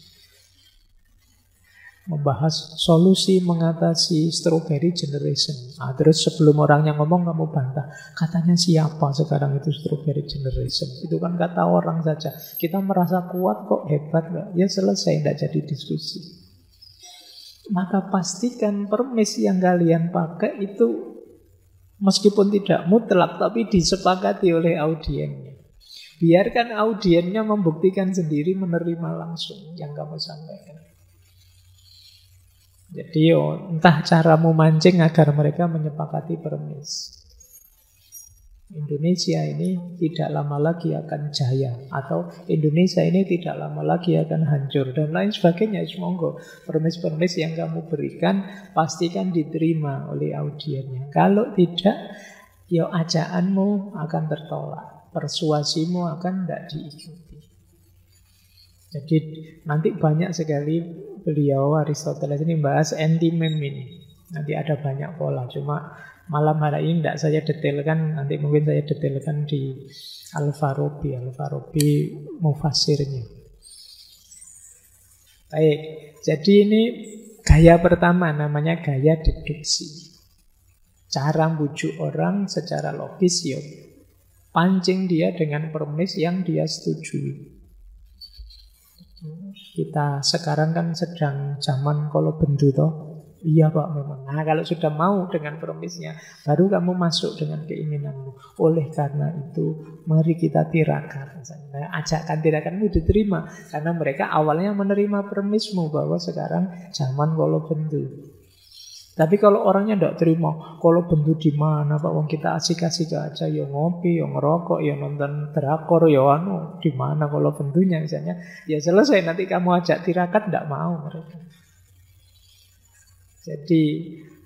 Membahas solusi mengatasi strawberry generation. Nah, terus sebelum orangnya ngomong kamu bantah, katanya siapa sekarang itu strawberry generation? Itu kan kata orang saja. Kita merasa kuat kok, hebat kok. Ya selesai, tidak jadi diskusi. Maka pastikan premis yang kalian pakai itu meskipun tidak mutlak tapi disepakati oleh audiennya. Biarkan audiennya membuktikan sendiri, menerima langsung yang kamu sampaikan. Jadi entah caramu mancing agar mereka menyepakati premis. Indonesia ini tidak lama lagi akan jaya, atau Indonesia ini tidak lama lagi akan hancur, dan lain sebagainya. Semoga premis-premis yang kamu berikan pastikan diterima oleh audiennya. Kalau tidak, ya ajaanmu akan tertolak, persuasimu akan tidak diikuti. Jadi nanti banyak sekali beliau Aristoteles ini bahas antimem ini. Nanti ada banyak pola. Cuma malam hari ini tidak saya detailkan. Nanti mungkin saya detailkan di Al-Farabi. Al-Farabi mufasirnya. Baik. Jadi ini gaya pertama, namanya gaya deduksi. Cara bujuk orang secara logis, ya pancing dia dengan premis yang dia setujui. Kita sekarang kan sedang zaman kalau bendu toh. Iya Pak memang. Nah kalau sudah mau dengan promisnya, baru kamu masuk dengan keinginanmu. Oleh karena itu, mari kita tirakat. Nah, ajakan tirakanmu diterima. Karena mereka awalnya menerima promismu bahwa sekarang zaman kalau bendu. Tapi kalau orangnya tidak terima, kalau bendu di mana Pak? Wong kita asik-asik aja, ya ngopi, ya ngerokok, ya nonton drakor, ya di mana kalau bendunya misalnya. Ya selesai, nanti kamu ajak tirakat, tidak mau mereka. Jadi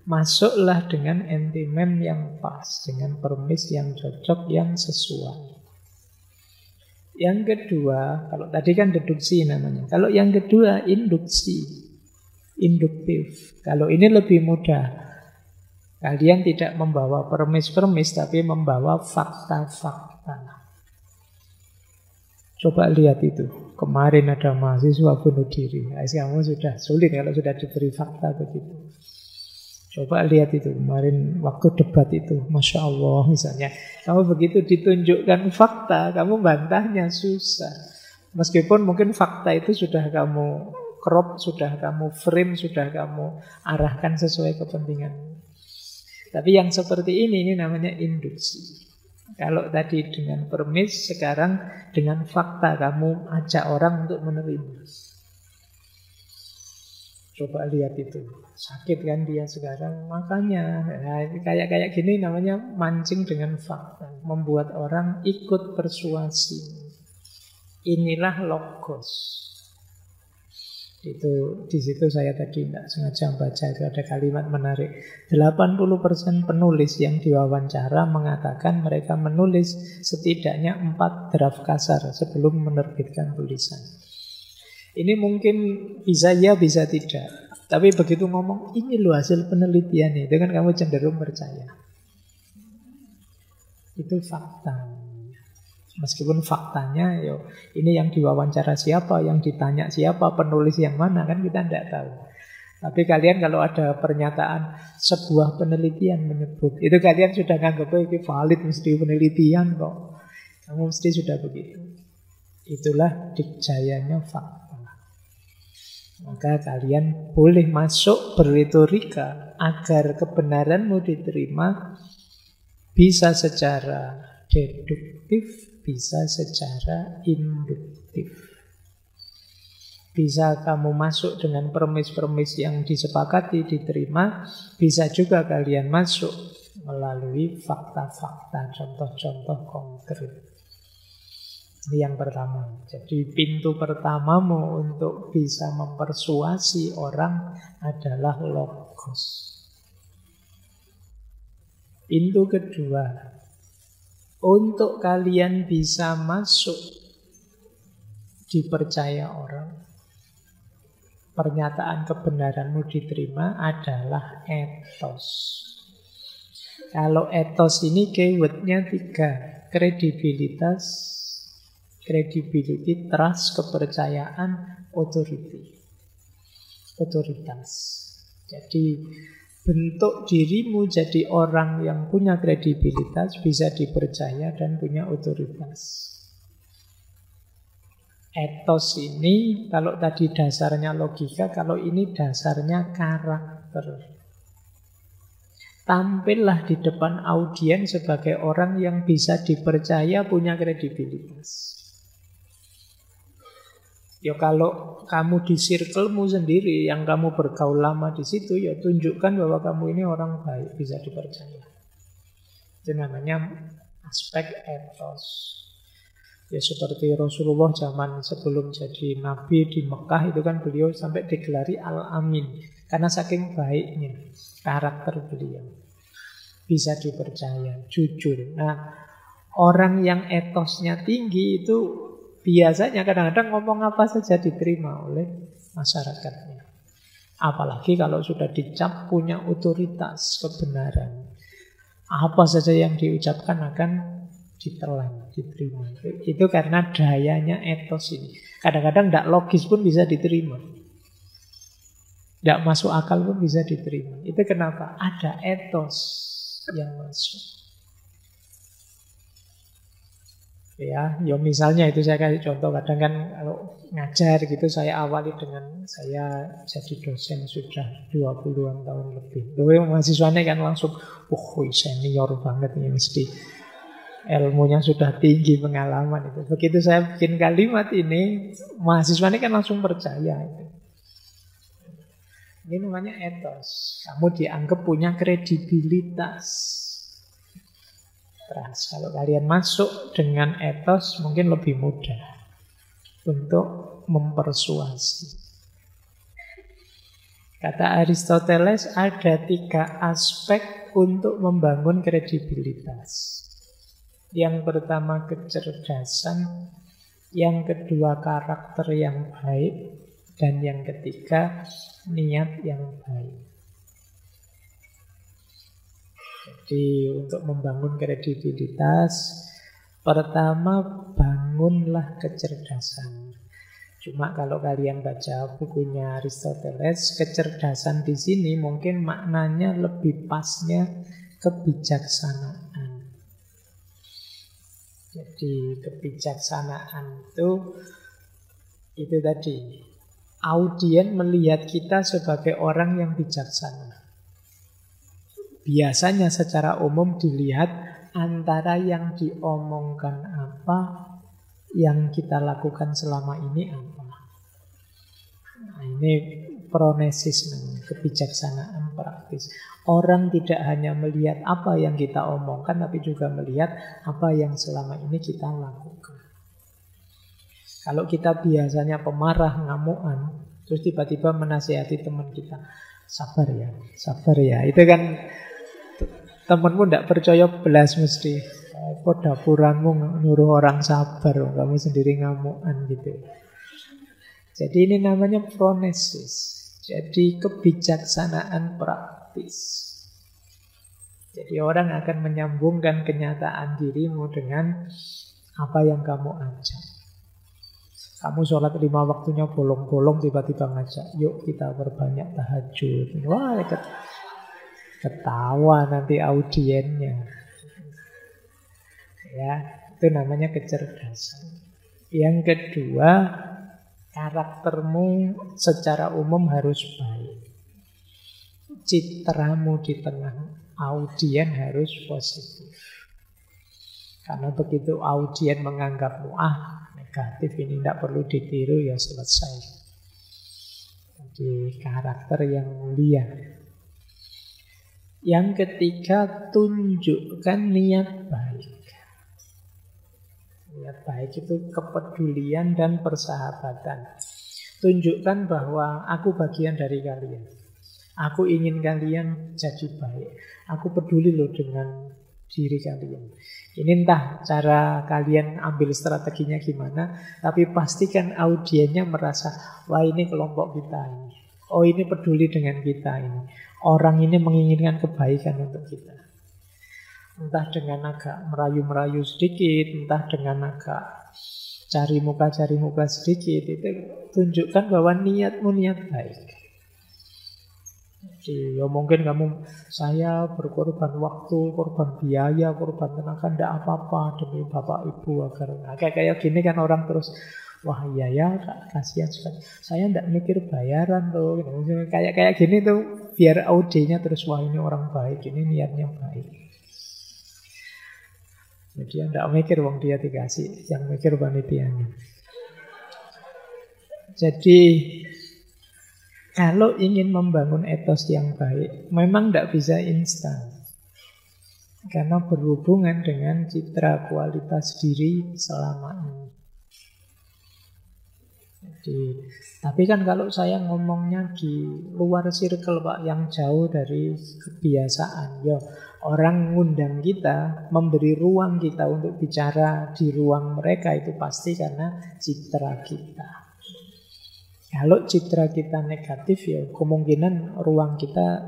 masuklah dengan entimen yang pas, dengan permis yang cocok, yang sesuai. Yang kedua, kalau tadi kan deduksi namanya. Kalau yang kedua induksi, induktif. Kalau ini lebih mudah. Kalian tidak membawa permis-permis, tapi membawa fakta-fakta. Coba lihat itu. Kemarin ada mahasiswa bunuh diri. Kamu sudah sulit kalau sudah diberi fakta begitu. Coba lihat itu kemarin waktu debat itu, Masya Allah misalnya. Kamu begitu ditunjukkan fakta, kamu bantahnya susah. Meskipun mungkin fakta itu sudah kamu crop, sudah kamu frame, sudah kamu arahkan sesuai kepentingan. Tapi yang seperti ini namanya induksi. Kalau tadi dengan permis, sekarang dengan fakta kamu ajak orang untuk menerima. Coba lihat itu, sakit kan dia sekarang, makanya kayak gini namanya mancing dengan fakta, membuat orang ikut persuasi. Inilah logos. Itu di situ saya tadi tidak sengaja baca itu ada kalimat menarik. 80% penulis yang diwawancara mengatakan mereka menulis setidaknya 4 draft kasar sebelum menerbitkan tulisan. Ini mungkin bisa ya, bisa tidak. Tapi begitu ngomong, ini loh hasil penelitian itu kan kamu cenderung percaya. Itu fakta. Meskipun faktanya, ini yang diwawancara siapa, yang ditanya siapa, penulis yang mana, kan kita tidak tahu. Tapi kalian kalau ada pernyataan sebuah penelitian menyebut, itu kalian sudah nganggap itu valid, mesti penelitian kok. Kamu mesti sudah begitu. Itulah dikjayanya fakta. Maka kalian boleh masuk berretorika agar kebenaranmu diterima, bisa secara deduktif, bisa secara induktif. Bisa kamu masuk dengan permis-permis yang disepakati diterima, bisa juga kalian masuk melalui fakta-fakta, contoh-contoh konkret. Ini yang pertama. Jadi pintu pertamamu untuk bisa mempersuasi orang adalah logos. Pintu kedua, untuk kalian bisa masuk dipercaya orang, pernyataan kebenaranmu diterima adalah etos. Kalau etos ini keywordnya 3, kredibilitas, credibility, trust, kepercayaan, authority, otoritas. Jadi bentuk dirimu jadi orang yang punya kredibilitas, bisa dipercaya dan punya otoritas. Etos ini kalau tadi dasarnya logika, kalau ini dasarnya karakter. Tampillah di depan audiens sebagai orang yang bisa dipercaya, punya kredibilitas. Ya kalau kamu di circlemu sendiri, yang kamu bergaul lama di situ, ya tunjukkan bahwa kamu ini orang baik, bisa dipercaya. Itu namanya aspek etos. Ya seperti Rasulullah zaman sebelum jadi Nabi di Mekah, itu kan beliau sampai digelari Al-Amin. Karena saking baiknya karakter beliau. Bisa dipercaya, jujur. Nah, orang yang etosnya tinggi itu biasanya kadang-kadang ngomong apa saja diterima oleh masyarakatnya. Apalagi kalau sudah dicap punya otoritas kebenaran. Apa saja yang diucapkan akan ditelan, diterima. Itu karena dayanya etos ini. Kadang-kadang tidak logis pun bisa diterima. Tidak masuk akal pun bisa diterima. Itu kenapa? Ada etos yang masuk. Ya, misalnya itu saya kasih contoh, kadang kan kalau ngajar gitu saya awali dengan saya jadi dosen sudah 20-an tahun lebih. Loh, mahasiswanya kan langsung, senior banget ini, mesti ilmunya sudah tinggi, pengalaman itu. Begitu saya bikin kalimat ini, mahasiswanya kan langsung percaya itu. Ini namanya etos. Kamu dianggap punya kredibilitas. Trust. Kalau kalian masuk dengan etos mungkin lebih mudah untuk mempersuasi. Kata Aristoteles ada 3 aspek untuk membangun kredibilitas. Yang pertama kecerdasan, yang kedua karakter yang baik, dan yang ketiga niat yang baik. Jadi untuk membangun kredibilitas, pertama bangunlah kecerdasan. Cuma kalau kalian baca bukunya Aristoteles, kecerdasan di sini mungkin maknanya lebih pasnya kebijaksanaan. Jadi kebijaksanaan itu tadi, audien melihat kita sebagai orang yang bijaksana. Biasanya secara umum dilihat antara yang diomongkan apa, yang kita lakukan selama ini apa. Nah, ini pronesis, kebijaksanaan praktis. Orang tidak hanya melihat apa yang kita omongkan, tapi juga melihat apa yang selama ini kita lakukan. Kalau kita biasanya pemarah, ngamuan, terus tiba-tiba menasihati teman kita, sabar ya. Itu kan temanmu tidak percaya belas mesti. Kok dapuranmu nyuruh orang sabar, kamu sendiri ngamuan gitu. Jadi ini namanya pronesis. Jadi kebijaksanaan praktis. Jadi orang akan menyambungkan kenyataan dirimu dengan apa yang kamu ajak. Kamu sholat 5 waktunya bolong-bolong, tiba-tiba ngajak, yuk kita perbanyak tahajud. Wah, ketawa nanti audiennya. Ya, itu namanya kecerdasan. Yang kedua, karaktermu secara umum harus baik. Citramu di tengah audien harus positif. Karena begitu audien menganggapmu negatif, ini tidak perlu ditiru, ya selesai. Jadi karakter yang mulia. Yang ketiga, tunjukkan niat baik. Niat baik itu kepedulian dan persahabatan. Tunjukkan bahwa aku bagian dari kalian. Aku ingin kalian jadi baik. Aku peduli loh dengan diri kalian. Ini entah cara kalian ambil strateginya gimana, tapi pastikan audiennya merasa, wah ini kelompok kita ini. Oh ini peduli dengan kita ini. Orang ini menginginkan kebaikan untuk kita. Entah dengan agak merayu-merayu sedikit, entah dengan agak cari muka sedikit, itu tunjukkan bahwa niatmu niat baik. Jadi, ya mungkin saya berkorban waktu, korban biaya, korban tenaga, tidak apa-apa demi bapak ibu agar kayak gini kan orang terus, wah iya ya, kasihan sekali. Saya tidak mikir bayaran loh. Kayak gini tuh biar audienya terus, wah ini orang baik, ini niatnya baik. Jadi dia tidak mikir wong dia dikasih, yang mikir panitianya. Jadi kalau ingin membangun etos yang baik, memang tidak bisa instan. Karena berhubungan dengan citra kualitas diri selama ini. Jadi, tapi kan kalau saya ngomongnya di luar circle Pak, yang jauh dari kebiasaan, orang ngundang kita, memberi ruang kita untuk bicara di ruang mereka, itu pasti karena citra kita. Kalau citra kita negatif, kemungkinan ruang kita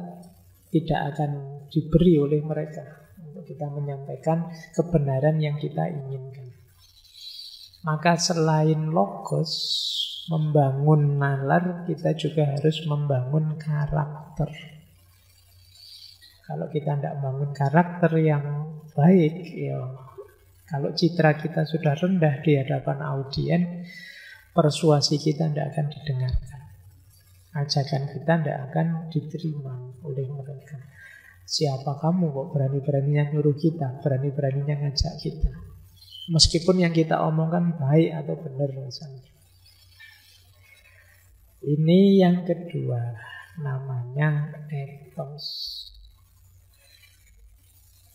tidak akan diberi oleh mereka untuk kita menyampaikan kebenaran yang kita inginkan. Maka selain logos, membangun nalar, kita juga harus membangun karakter. Kalau kita tidak bangun karakter yang baik, Kalau citra kita sudah rendah di hadapan audien, persuasi kita tidak akan didengarkan. Ajakan kita tidak akan diterima oleh mereka. Siapa kamu kok berani-beraninya nyuruh kita, berani-beraninya ngajak kita. Meskipun yang kita omongkan baik atau benar misalnya. Ini yang kedua, namanya ethos.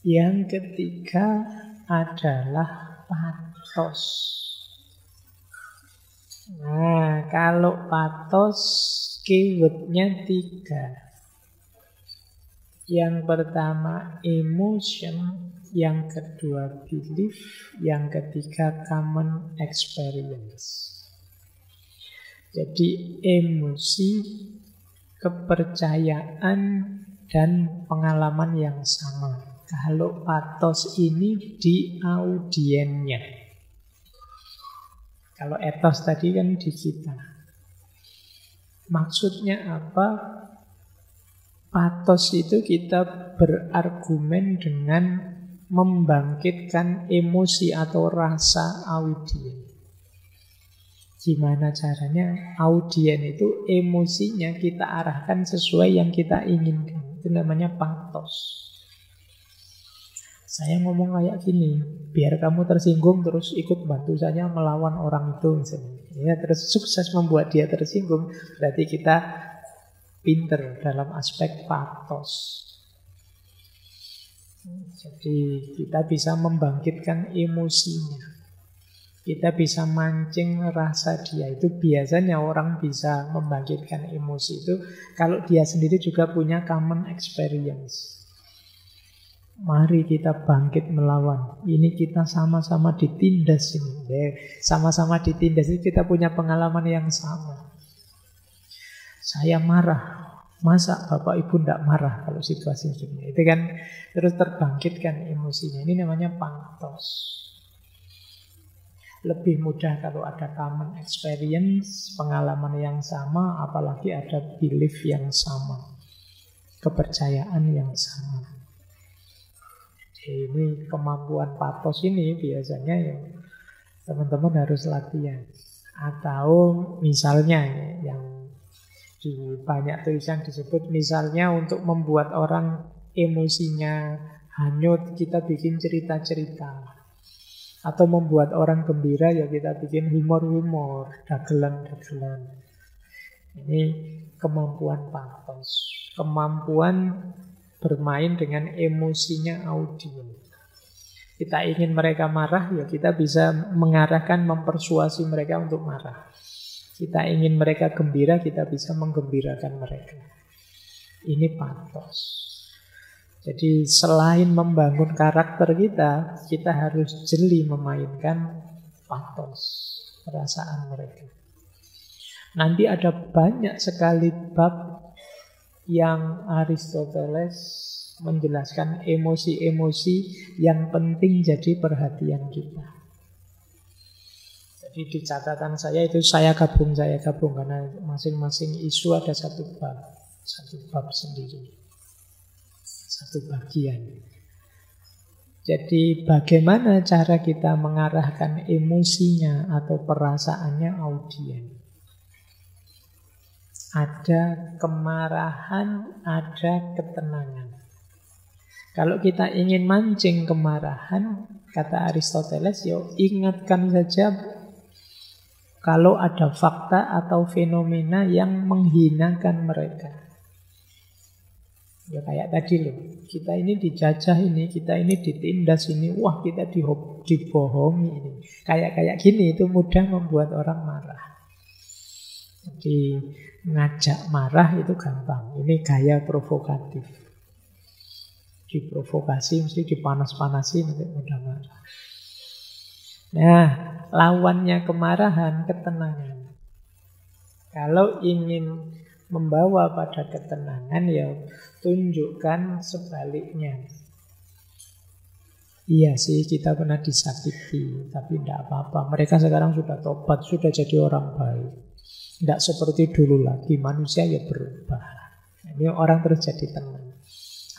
Yang ketiga adalah pathos. Nah, kalau pathos keywordnya 3. Yang pertama emotion, yang kedua belief, yang ketiga common experience. Jadi emosi, kepercayaan, dan pengalaman yang sama. Kalau pathos ini di audiennya. Kalau ethos tadi kan di kita. Maksudnya apa? Pathos itu kita berargumen dengan membangkitkan emosi atau rasa audien. Gimana caranya? Audien itu emosinya kita arahkan sesuai yang kita inginkan. Itu namanya pathos. Saya ngomong kayak gini, biar kamu tersinggung terus ikut bantu saya melawan orang itu misalnya. Ya, terus sukses membuat dia tersinggung, berarti kita pinter dalam aspek pathos. Jadi kita bisa membangkitkan emosinya. Kita bisa mancing rasa dia. Itu biasanya orang bisa membangkitkan emosi itu kalau dia sendiri juga punya common experience. Mari kita bangkit melawan. Ini kita sama-sama ditindas ini. Sama-sama ditindas ini kita punya pengalaman yang sama. Saya marah. Masa Bapak Ibu tidak marah kalau situasi ini? Itu kan terus terbangkitkan emosinya. Ini namanya pathos. Lebih mudah kalau ada common experience, pengalaman yang sama, apalagi ada belief yang sama, kepercayaan yang sama. Ini kemampuan pathos ini biasanya yang teman-teman harus latihan. Atau misalnya yang di banyak tulisan disebut, misalnya untuk membuat orang emosinya hanyut, kita bikin cerita-cerita. Atau membuat orang gembira, ya kita bikin humor-humor, dagelan-dagelan. Ini kemampuan pathos. Kemampuan bermain dengan emosinya audien. Kita ingin mereka marah, ya kita bisa mengarahkan, mempersuasi mereka untuk marah. Kita ingin mereka gembira, kita bisa menggembirakan mereka. Ini pathos. Jadi selain membangun karakter kita harus jeli memainkan pathos, perasaan mereka. Nanti ada banyak sekali bab yang Aristoteles menjelaskan emosi-emosi yang penting jadi perhatian kita. Jadi di catatan saya itu saya gabung karena masing-masing isu ada satu bab sendiri, satu bagian. Jadi bagaimana cara kita mengarahkan emosinya atau perasaannya audien? Ada kemarahan, ada ketenangan. Kalau kita ingin mancing kemarahan, kata Aristoteles, ingatkan saja kalau ada fakta atau fenomena yang menghinakan mereka. Ya kayak tadi loh, kita ini dijajah ini, kita ini ditindas ini, wah kita dibohongi ini. Kayak gini itu mudah membuat orang marah. Jadi ngajak marah itu gampang. Ini gaya provokatif. Diprovokasi mesti dipanas-panasi nanti mudah marah. Nah, lawannya kemarahan, ketenangan. Kalau ingin membawa pada ketenangan, ya tunjukkan sebaliknya. Iya sih, kita pernah disakiti, tapi tidak apa-apa. Mereka sekarang sudah tobat, sudah jadi orang baik. Tidak seperti dulu lagi, manusia ya berubah. Ini orang terus jadi tenang.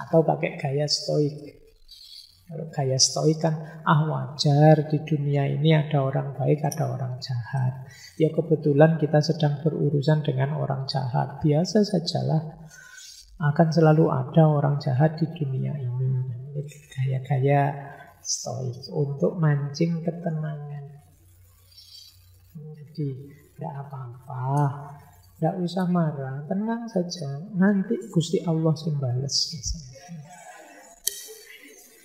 Atau pakai gaya stoik. Kalau gaya stoik kan, wajar di dunia ini ada orang baik, ada orang jahat. Ya kebetulan kita sedang berurusan dengan orang jahat. Biasa sajalah, akan selalu ada orang jahat di dunia ini. Gaya-gaya stoik untuk mancing ketenangan. Jadi, tidak apa-apa, tidak usah marah, tenang saja. Nanti Gusti Allah sing bales.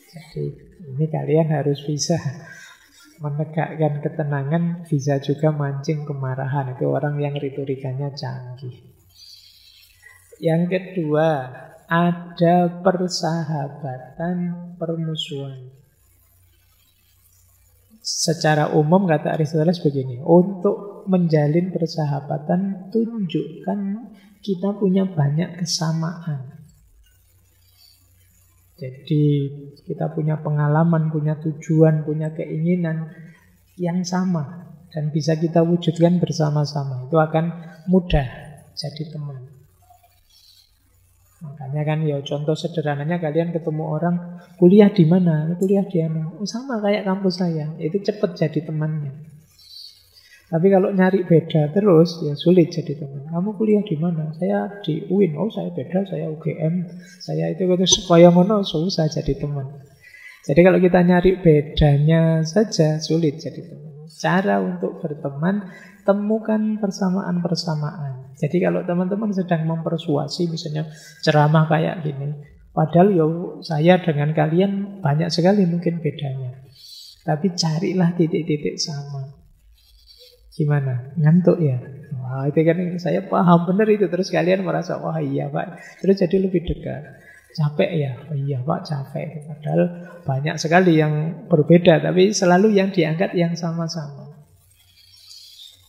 Jadi ini kalian harus bisa menegakkan ketenangan, bisa juga mancing kemarahan. Itu orang yang retorikanya canggih. Yang kedua, ada persahabatan, permusuhan. Secara umum kata Aristoteles begini, untuk menjalin persahabatan tunjukkan kita punya banyak kesamaan. Jadi kita punya pengalaman, punya tujuan, punya keinginan yang sama dan bisa kita wujudkan bersama-sama. Itu akan mudah jadi teman. Makanya kan ya contoh sederhananya kalian ketemu orang kuliah di mana? Kuliah di mana? Sama kayak kampus saya. Itu cepat jadi temannya. Tapi kalau nyari beda terus, ya sulit jadi teman. Kamu kuliah di mana? Saya di UIN. Oh, saya beda, saya UGM. Saya itu supaya ngono susah jadi teman. Jadi kalau kita nyari bedanya saja, sulit jadi teman. Cara untuk berteman, temukan persamaan-persamaan. Jadi kalau teman-teman sedang mempersuasi, misalnya ceramah kayak gini, padahal ya saya dengan kalian banyak sekali mungkin bedanya. Tapi carilah titik-titik sama. Gimana? Ngantuk ya? Wah, itu kan saya paham benar itu. Terus kalian merasa, wah iya Pak. Terus jadi lebih dekat. Capek ya? Oh iya Pak, capek. Padahal banyak sekali yang berbeda, tapi selalu yang diangkat yang sama-sama.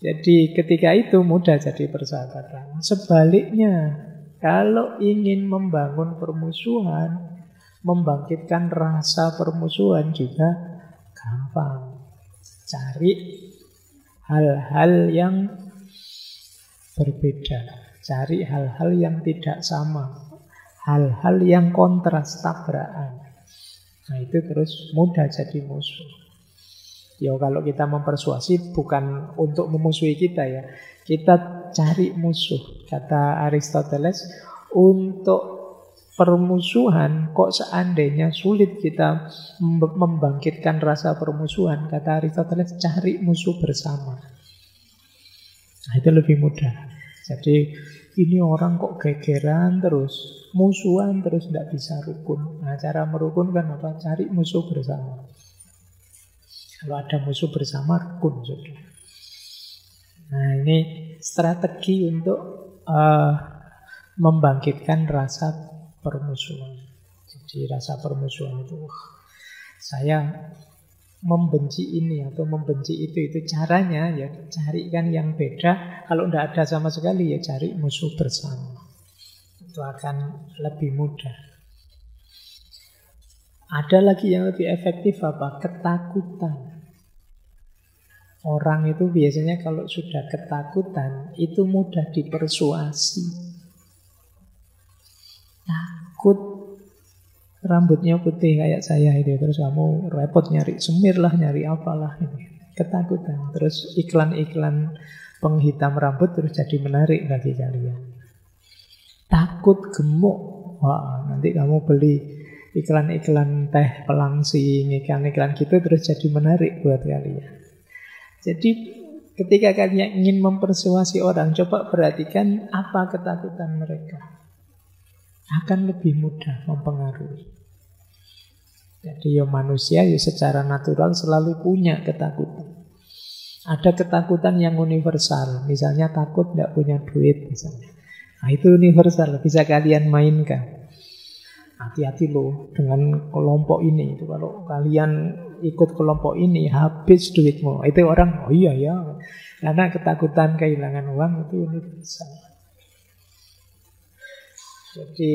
Jadi ketika itu mudah jadi persahabatan. Sebaliknya, kalau ingin membangun permusuhan, membangkitkan rasa permusuhan juga gampang. Cari hal-hal yang berbeda. Cari hal-hal yang tidak sama. Hal-hal yang kontras, tabrakan. Nah itu terus mudah jadi musuh. Ya kalau kita mempersuasi bukan untuk memusuhi kita ya. Kita cari musuh. Kata Aristoteles, untuk permusuhan kok seandainya sulit kita membangkitkan rasa permusuhan, kata Aristoteles, cari musuh bersama. Nah itu lebih mudah. Jadi ini orang kok gegeran terus, musuhan terus tidak bisa rukun. Nah cara merukunkan apa? Cari musuh bersama. Kalau ada musuh bersama, rukun sudah. Nah ini strategi untuk membangkitkan rasa permusuhan. Jadi rasa permusuhan itu saya membenci ini atau membenci itu caranya ya carikan yang beda. Kalau tidak ada sama sekali ya cari musuh bersama. Itu akan lebih mudah. Ada lagi yang lebih efektif apa? Ketakutan. Orang itu biasanya kalau sudah ketakutan itu mudah dipersuasi. Takut rambutnya putih kayak saya itu, terus kamu repot nyari semir lah, nyari apalah ini. Ketakutan. Terus iklan-iklan penghitam rambut terus jadi menarik bagi kalian. Takut gemuk. Wah, nanti kamu beli iklan-iklan teh pelangsing, iklan-iklan gitu terus jadi menarik buat kalian. Jadi ketika kalian ingin mempersuasi orang, coba perhatikan apa ketakutan mereka. Akan lebih mudah mempengaruhi. Jadi ya manusia ya secara natural selalu punya ketakutan. Ada ketakutan yang universal, misalnya takut tidak punya duit misalnya. Nah itu universal, bisa kalian mainkan. Hati-hati loh dengan kelompok ini. Itu kalau kalian ikut kelompok ini habis duitmu. Itu orang, oh iya ya. Karena ketakutan kehilangan uang itu universal. Jadi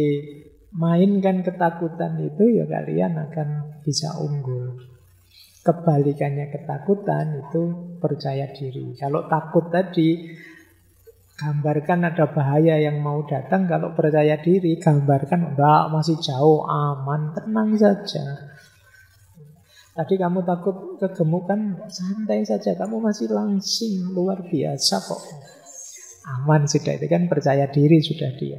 mainkan ketakutan itu ya kalian akan bisa unggul. Kebalikannya ketakutan itu percaya diri. Kalau takut tadi gambarkan ada bahaya yang mau datang. Kalau percaya diri gambarkan enggak, masih jauh, aman, tenang saja. Tadi kamu takut kegemukan, santai saja, kamu masih langsing, luar biasa kok. Aman sudah, itu kan percaya diri sudah dia.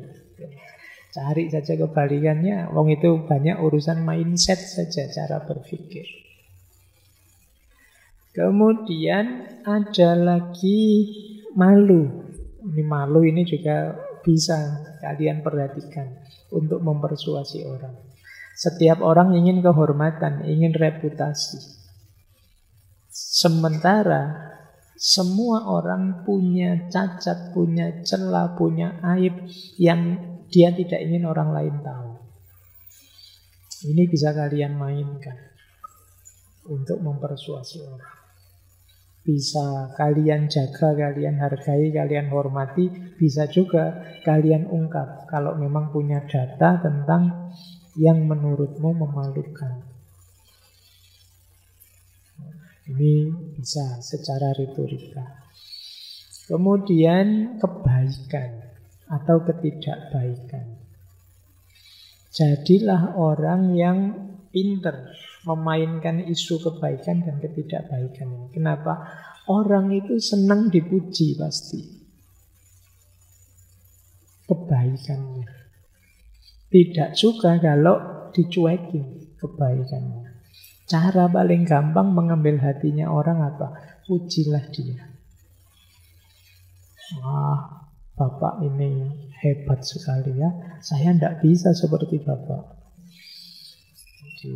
Cari saja kebalikannya, wong itu banyak urusan mindset saja, cara berpikir. Kemudian ada lagi malu. Ini malu ini juga bisa kalian perhatikan untuk mempersuasi orang. Setiap orang ingin kehormatan, ingin reputasi. Sementara semua orang punya cacat, punya celah, punya aib yang dia tidak ingin orang lain tahu. Ini bisa kalian mainkan untuk mempersuasi orang. Bisa kalian jaga, kalian hargai, kalian hormati. Bisa juga kalian ungkap kalau memang punya data tentang yang menurutmu memalukan. Ini bisa secara retorika. Kemudian kebaikan atau ketidakbaikan. Jadilah orang yang pinter memainkan isu kebaikan dan ketidakbaikan. Kenapa? Orang itu senang dipuji pasti. Kebaikannya. Tidak suka kalau dicuekin kebaikannya. Cara paling gampang mengambil hatinya orang apa? Pujilah dia. Wah, Bapak ini hebat sekali ya. Saya tidak bisa seperti Bapak. Jadi,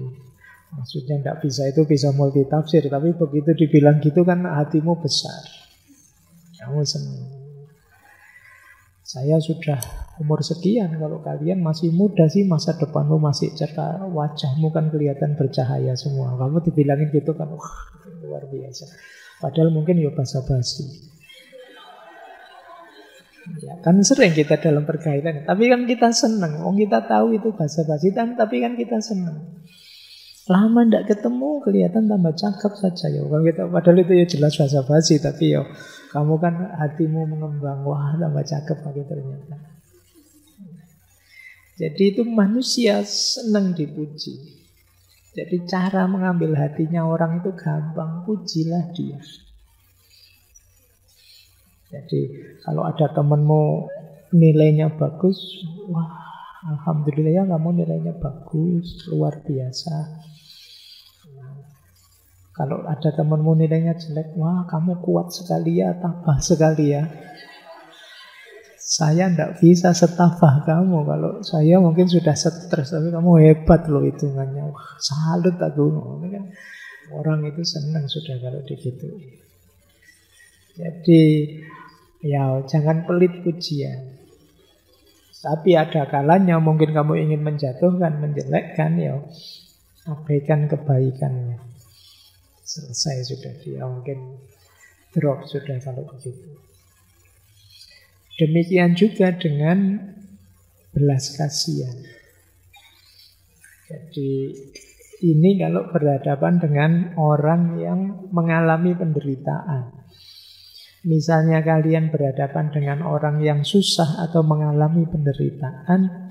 maksudnya tidak bisa itu bisa multitafsir. Tapi begitu dibilang gitu kan hatimu besar. Kamu senang. Saya sudah umur sekian, kalau kalian masih muda sih, masa depanmu masih cerah, wajahmu kan kelihatan bercahaya semua. Kamu dibilangin gitu kan, wah, luar biasa. Padahal mungkin ya basa-basi. Ya, kan sering kita dalam pergaulan, tapi kan kita senang. Kita tahu itu basa-basi, tapi kan kita senang. Lama tidak ketemu, kelihatan tambah cakep saja ya. Padahal itu ya jelas basa-basi, tapi ya kamu kan hatimu mengembang, wah tambah cakep lagi ternyata. Jadi itu manusia senang dipuji. Jadi cara mengambil hatinya orang itu gampang, pujilah dia. Jadi kalau ada temanmu nilainya bagus, wah alhamdulillah ya kamu nilainya bagus, luar biasa. Kalau ada temanmu nilainya jelek, wah kamu kuat sekali ya, tabah sekali ya. Saya tidak bisa setabah kamu. Kalau saya mungkin sudah stres, tapi kamu hebat loh hitungannya. Wah, salut aku. Kan orang itu senang sudah kalau begitu. Jadi ya jangan pelit pujian. Tapi ada kalanya mungkin kamu ingin menjatuhkan, menjelekkan, ya abaikan kebaikannya. Selesai sudah, dia mungkin drop sudah kalau begitu. Demikian juga dengan belas kasihan. Jadi ini kalau berhadapan dengan orang yang mengalami penderitaan. Misalnya kalian berhadapan dengan orang yang susah atau mengalami penderitaan,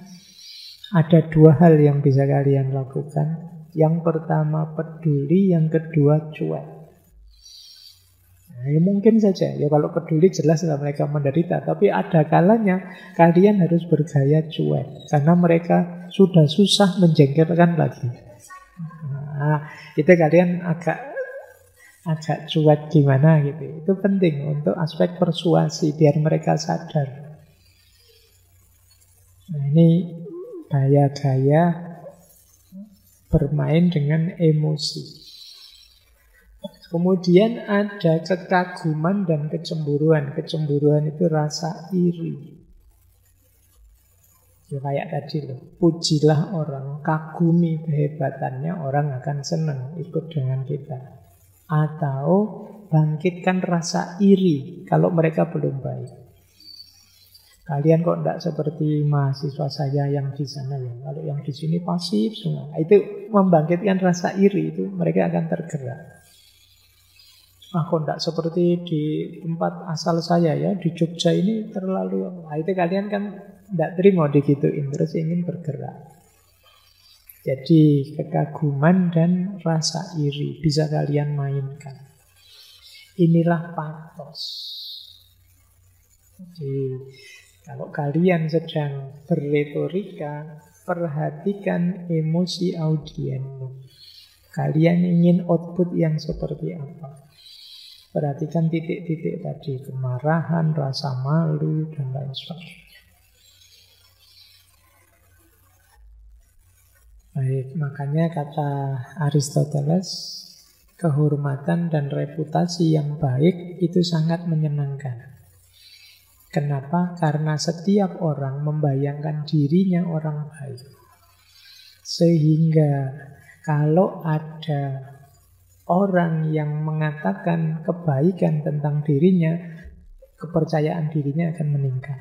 ada dua hal yang bisa kalian lakukan. Yang pertama peduli, yang kedua cuek. Nah, mungkin saja, ya kalau peduli jelas mereka menderita, tapi ada kalanya kalian harus bergaya cuek, karena mereka sudah susah menjengkelkan lagi. Nah, itu kalian agak cuek gimana gitu. Itu penting untuk aspek persuasi, biar mereka sadar. Nah, ini gaya-gaya bermain dengan emosi. Kemudian ada kekaguman dan kecemburuan. Kecemburuan itu rasa iri. Ya kayak tadi loh, pujilah orang, kagumi kehebatannya, orang akan senang ikut dengan kita. Atau bangkitkan rasa iri kalau mereka belum baik. Kalian kok tidak seperti mahasiswa saya yang di sana ya. Kalau yang di sini pasif semua. Itu membangkitkan rasa iri, itu mereka akan tergerak. Kok tidak seperti di tempat asal saya ya, di Jogja ini terlalu. Nah, itu kalian kan tidak terima digituin, terus ingin bergerak. Jadi kekaguman dan rasa iri bisa kalian mainkan. Inilah pathos. Jadi kalau kalian sedang berretorika, perhatikan emosi audienmu. Kalian ingin output yang seperti apa? Perhatikan titik-titik tadi, kemarahan, rasa malu, dan lain sebagainya. Baik, makanya kata Aristoteles, kehormatan dan reputasi yang baik itu sangat menyenangkan. Kenapa? Karena setiap orang membayangkan dirinya orang baik. Sehingga kalau ada orang yang mengatakan kebaikan tentang dirinya, kepercayaan dirinya akan meningkat.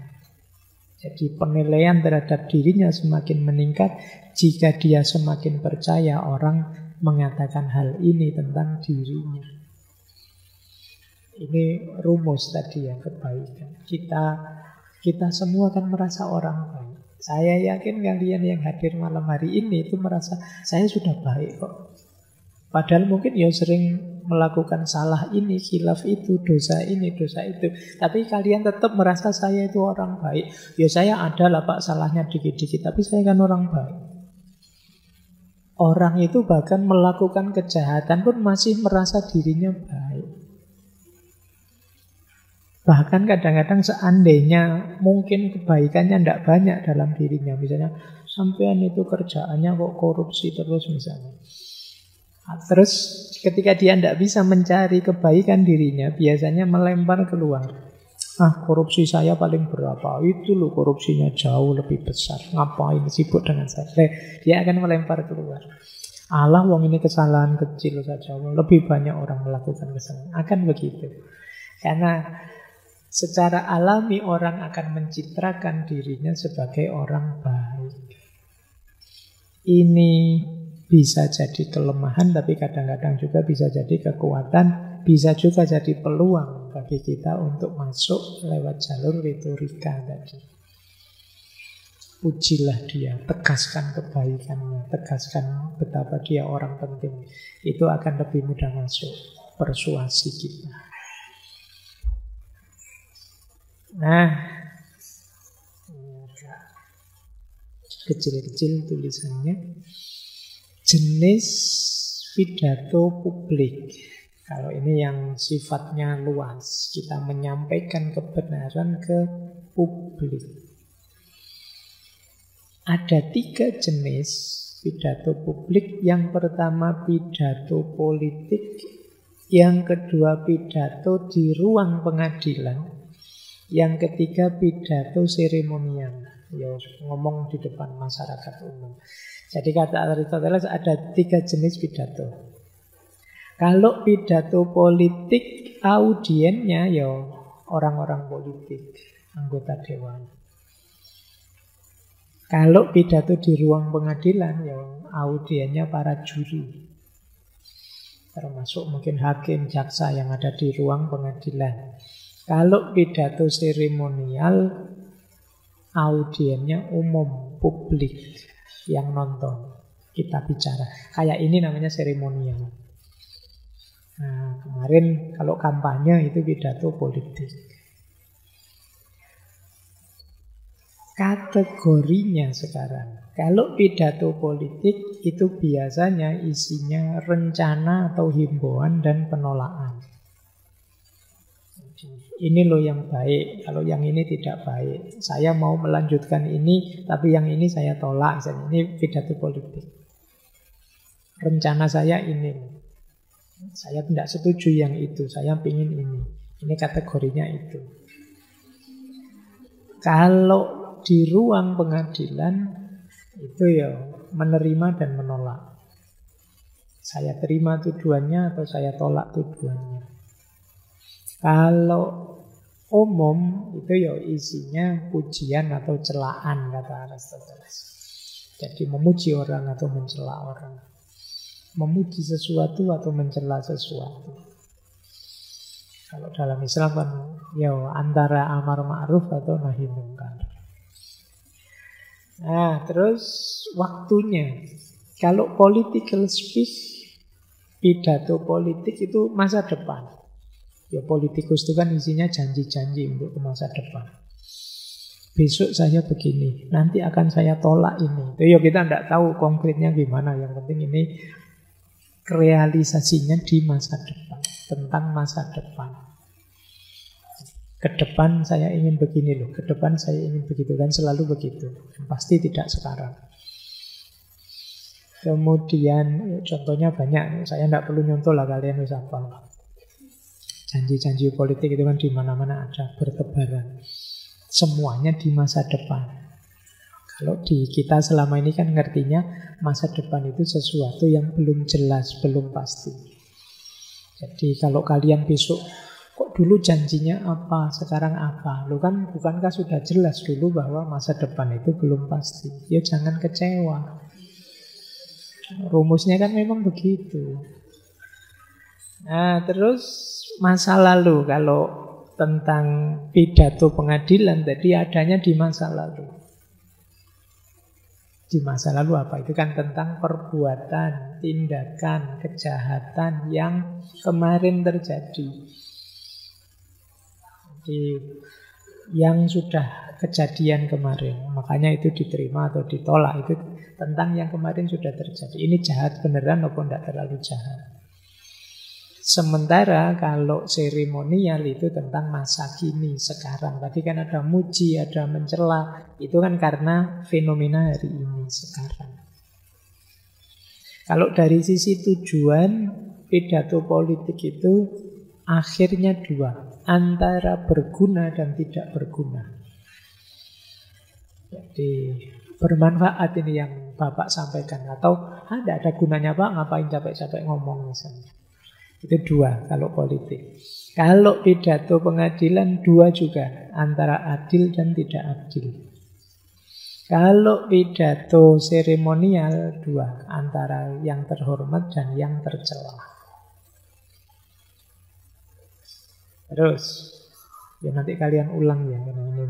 Jadi penilaian terhadap dirinya semakin meningkat jika dia semakin percaya orang mengatakan hal ini tentang dirinya. Ini rumus tadi ya, kebaikan. Kita semua kan merasa orang baik. Saya yakin kalian yang hadir malam hari ini itu merasa saya sudah baik kok. Padahal mungkin ya sering melakukan salah ini, khilaf itu, dosa ini, dosa itu. Tapi kalian tetap merasa saya itu orang baik. Ya saya ada lah Pak salahnya dikit-dikit, tapi saya kan orang baik. Orang itu bahkan melakukan kejahatan pun masih merasa dirinya baik. Bahkan kadang-kadang seandainya mungkin kebaikannya tidak banyak dalam dirinya. Misalnya, sampean itu kerjaannya kok korupsi terus misalnya. Terus ketika dia tidak bisa mencari kebaikan dirinya, biasanya melempar keluar. Korupsi saya paling berapa? Itu loh korupsinya jauh lebih besar. Ngapain sibuk dengan saya? Dia akan melempar keluar. Allah, wong ini kesalahan kecil saja. Lebih banyak orang melakukan kesalahan. Akan begitu. Karena secara alami orang akan mencitrakan dirinya sebagai orang baik. Ini bisa jadi kelemahan, tapi kadang-kadang juga bisa jadi kekuatan, bisa juga jadi peluang bagi kita untuk masuk lewat jalur retorika tadi. Pujilah dia, tegaskan kebaikannya, tegaskan betapa dia orang penting. Itu akan lebih mudah masuk persuasi kita. Nah, kecil-kecil tulisannya. Jenis pidato publik. Kalau ini yang sifatnya luas, kita menyampaikan kebenaran ke publik. Ada 3 jenis pidato publik. Yang pertama pidato politik, yang kedua pidato di ruang pengadilan, yang ketiga pidato seremonial, ya ngomong di depan masyarakat umum. Jadi kata Aristoteles ada 3 jenis pidato. Kalau pidato politik, audiennya ya orang-orang politik, anggota dewan. Kalau pidato di ruang pengadilan, ya audiennya para juri, termasuk mungkin hakim, jaksa yang ada di ruang pengadilan. Kalau pidato seremonial, audiennya umum, publik yang nonton kita bicara. Kayak ini namanya seremonial. Nah, kemarin kalau kampanye itu pidato politik. Kategorinya sekarang, kalau pidato politik itu biasanya isinya rencana atau himbauan dan penolakan. Ini loh yang baik, kalau yang ini tidak baik. Saya mau melanjutkan ini, tapi yang ini saya tolak. Misalnya, ini pidato politik. Rencana saya ini. Saya tidak setuju yang itu, saya ingin ini. Ini kategorinya itu. Kalau di ruang pengadilan, itu ya menerima dan menolak. Saya terima tuduhannya atau saya tolak tuduhannya. Kalau umum itu ya isinya pujian atau celaan kata Aristoteles. Jadi memuji orang atau mencela orang, memuji sesuatu atau mencela sesuatu. Kalau dalam Islam kan ya antara amar ma'ruf atau nahi mungkar. Nah, terus waktunya. Kalau political speech, pidato politik itu masa depan. Ya politikus itu kan isinya janji-janji untuk ke masa depan. Besok saya begini, nanti akan saya tolak ini. Ya kita tidak tahu konkretnya gimana. Yang penting ini realisasinya di masa depan. Tentang masa depan. Ke depan saya ingin begini loh, ke depan saya ingin begitu, kan selalu begitu. Pasti tidak sekarang. Kemudian contohnya banyak, saya tidak perlu nyontoh lah, kalian bisa hafal. Janji-janji politik itu kan di mana-mana ada, bertebaran. Semuanya di masa depan. Kalau di kita selama ini kan ngertinya masa depan itu sesuatu yang belum jelas, belum pasti. Jadi kalau kalian besok, kok dulu janjinya apa, sekarang apa? Lu kan bukankah sudah jelas dulu bahwa masa depan itu belum pasti? Ya jangan kecewa. Rumusnya kan memang begitu. Nah, terus masa lalu, kalau tentang pidato pengadilan tadi adanya di masa lalu. Di masa lalu apa? Itu kan tentang perbuatan, tindakan, kejahatan yang kemarin terjadi. Jadi yang sudah kejadian kemarin, makanya itu diterima atau ditolak, itu tentang yang kemarin sudah terjadi. Ini jahat beneran maupun tidak terlalu jahat. Sementara kalau seremonial itu tentang masa kini, sekarang. Tadi kan ada muji, ada mencela. Itu kan karena fenomena hari ini, sekarang. Kalau dari sisi tujuan, pidato politik itu akhirnya dua, antara berguna dan tidak berguna. Jadi bermanfaat ini yang Bapak sampaikan, atau ada gunanya Pak, ngapain capek-capek ngomong misalnya. Itu dua kalau politik. Kalau pidato pengadilan dua juga, antara adil dan tidak adil. Kalau pidato seremonial dua, antara yang terhormat dan yang tercela. Terus, ya nanti kalian ulang ya, karena ini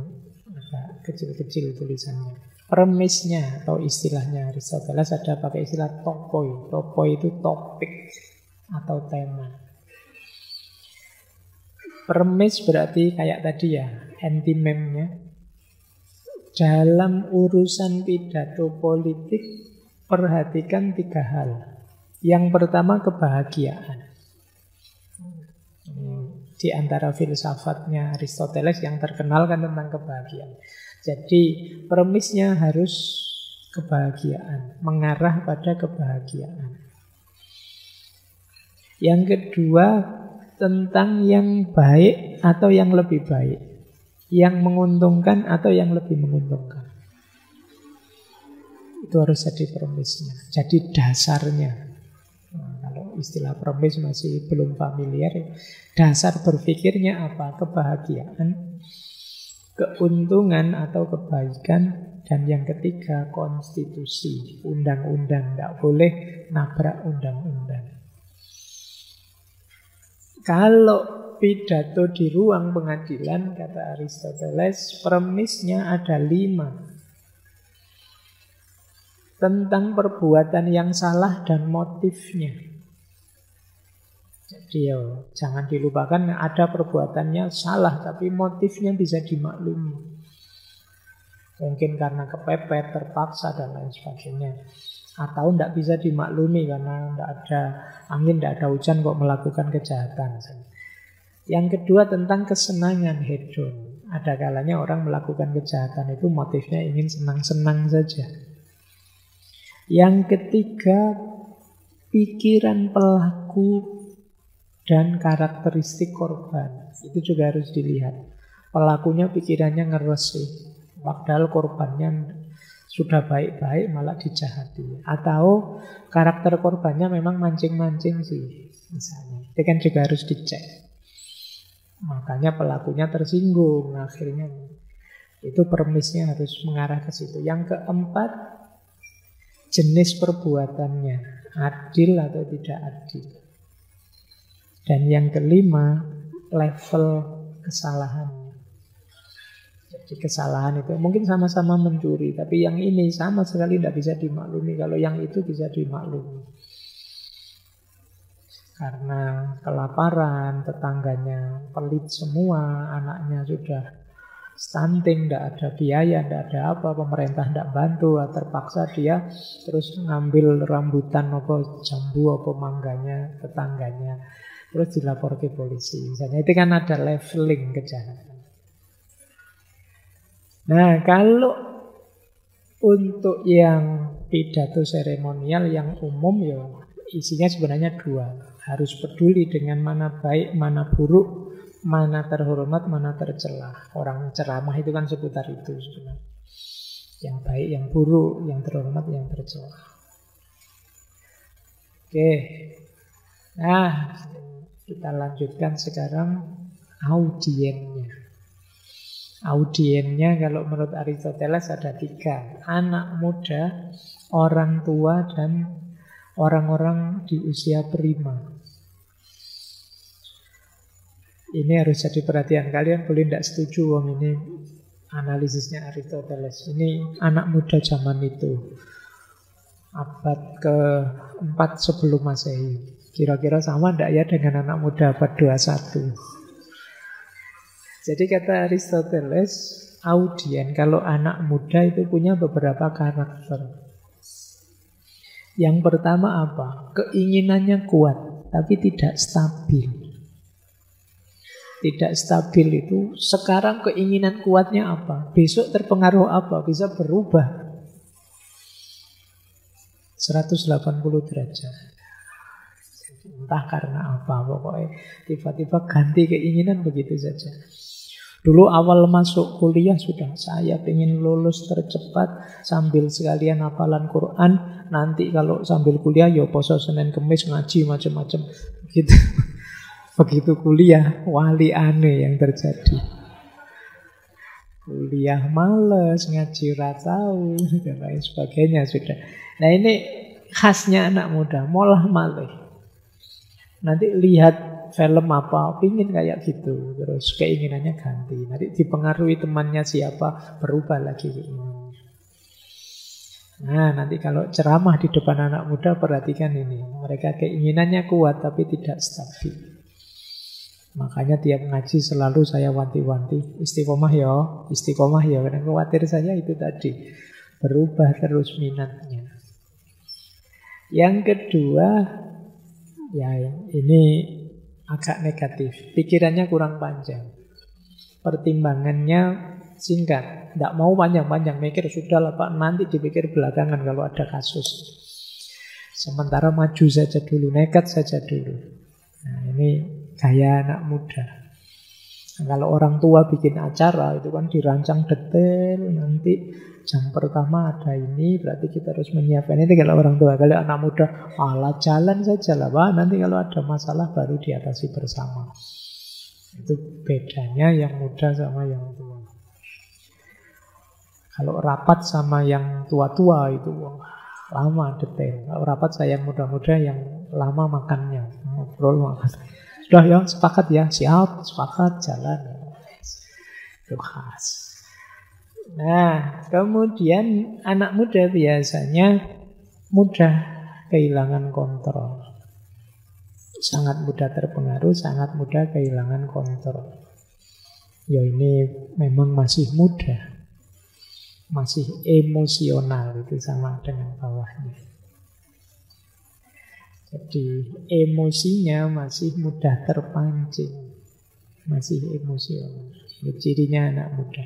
agak kecil-kecil tulisannya. Premisnya atau istilahnya Aristoteles ada pakai istilah topoi. Topoi itu topik atau tema. Premis berarti kayak tadi ya, antimemnya. Dalam urusan pidato politik, perhatikan tiga hal. Yang pertama kebahagiaan. Di antara filsafatnya Aristoteles yang terkenal kan tentang kebahagiaan. Jadi premisnya harus kebahagiaan, mengarah pada kebahagiaan. Yang kedua tentang yang baik atau yang lebih baik, yang menguntungkan atau yang lebih menguntungkan. Itu harus jadi premisnya, jadi dasarnya. Nah, kalau istilah premis masih belum familiar, dasar berpikirnya apa? Kebahagiaan, keuntungan atau kebaikan, dan yang ketiga konstitusi, undang-undang. Tidak boleh nabrak undang-undang. Kalau pidato di ruang pengadilan, kata Aristoteles, premisnya ada 5. Tentang perbuatan yang salah dan motifnya. Jadi jangan dilupakan ada perbuatannya salah, tapi motifnya bisa dimaklumi. Mungkin karena kepepet, terpaksa, dan lain sebagainya. Atau tidak bisa dimaklumi karena tidak ada angin, tidak ada hujan kok melakukan kejahatan. Yang kedua tentang kesenangan, hedon. Ada kalanya orang melakukan kejahatan itu motifnya ingin senang-senang saja. Yang ketiga pikiran pelaku dan karakteristik korban. Itu juga harus dilihat. Pelakunya pikirannya ngeres, padahal korbannya sudah baik-baik malah dijahati. Atau karakter korbannya memang mancing-mancing sih, misalnya. Itu kan juga harus dicek. Makanya pelakunya tersinggung akhirnya. Itu premisnya harus mengarah ke situ. Yang keempat, jenis perbuatannya, adil atau tidak adil. Dan yang kelima, level kesalahannya. Jadi kesalahan itu mungkin sama-sama mencuri, tapi yang ini sama sekali tidak bisa dimaklumi. Kalau yang itu bisa dimaklumi. Karena kelaparan, tetangganya pelit semua, anaknya sudah stunting, tidak ada biaya, tidak ada apa, pemerintah tidak bantu, terpaksa dia terus ngambil rambutan apa jambu apa mangganya tetangganya, terus dilapor ke polisi. Misalnya itu kan ada leveling kejahatan. Nah, kalau untuk yang pidato seremonial yang umum ya isinya sebenarnya dua. Harus peduli dengan mana baik, mana buruk, mana terhormat, mana tercela. Orang ceramah itu kan seputar itu sebenarnya. Yang baik, yang buruk, yang terhormat, yang tercela. Oke. Nah, kita lanjutkan sekarang audiennya. Audiennya kalau menurut Aristoteles ada 3. Anak muda, orang tua, dan orang-orang di usia prima. Ini harus jadi perhatian kalian, boleh tidak setuju Om, ini analisisnya Aristoteles. Ini anak muda zaman itu, abad ke-4 sebelum Masehi. Kira-kira sama tidak ya dengan anak muda abad 21? Jadi kata Aristoteles, audien kalau anak muda itu punya beberapa karakter. Yang pertama apa? Keinginannya kuat, tapi tidak stabil. Tidak stabil itu sekarang keinginan kuatnya apa? Besok terpengaruh apa? Bisa berubah 180 derajat. Entah karena apa, pokoknya tiba-tiba ganti keinginan begitu saja. Dulu awal masuk kuliah sudah saya pengen lulus tercepat sambil sekalian hafalan Quran. Nanti kalau sambil kuliah ya poso Senin Kemis ngaji macam-macam gitu. Begitu kuliah, wali aneh yang terjadi. Kuliah males, ngaji ratau, dan lain sebagainya sudah. Nah ini khasnya anak muda, molah malih. Nanti lihat film apa, pingin kayak gitu, terus keinginannya ganti. Nanti dipengaruhi temannya siapa, berubah lagi keinginannya. Nah nanti kalau ceramah di depan anak muda, perhatikan ini. Mereka keinginannya kuat tapi tidak stabil. Makanya tiap ngaji selalu saya wanti-wanti, istiqomah ya, karena khawatir saya itu tadi, berubah terus minatnya. Yang kedua, ya ini agak negatif, pikirannya kurang panjang, pertimbangannya singkat, tidak mau panjang-panjang, mikir sudah lah Pak, nanti dipikir belakangan kalau ada kasus. Sementara maju saja dulu, nekat saja dulu. Nah ini gaya anak muda. Nah, kalau orang tua bikin acara itu kan dirancang detail, nanti jam pertama ada ini, berarti kita harus menyiapkan itu kalau orang tua. Kalau anak muda, ala jalan saja lah Pak, nanti kalau ada masalah baru diatasi bersama. Itu bedanya yang muda sama yang tua. Kalau rapat sama yang tua-tua itu lama detail. Kalau rapat saya yang muda-muda, yang lama makannya, ngobrol makan. Sudah ya, sepakat ya, siap, sepakat, jalan. Itu khas. Nah, kemudian anak muda biasanya mudah kehilangan kontrol. Sangat mudah terpengaruh, sangat mudah kehilangan kontrol. Ya ini memang masih muda. Masih emosional, itu sama dengan bawahnya. Jadi emosinya masih mudah terpancing, masih emosional. Ini cirinya anak muda.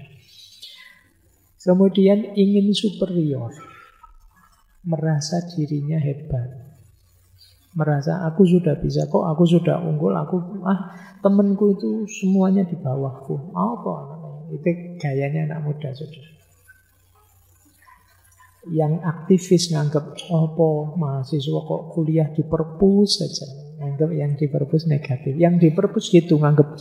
Kemudian ingin superior, merasa dirinya hebat, merasa aku sudah bisa kok, aku sudah unggul, temanku itu semuanya di bawahku. Apa? Itu gayanya anak muda sudah. Yang aktivis nganggap mahasiswa kok kuliah di perpus saja, nganggap yang di perpus negatif, yang di perpus gitu nganggap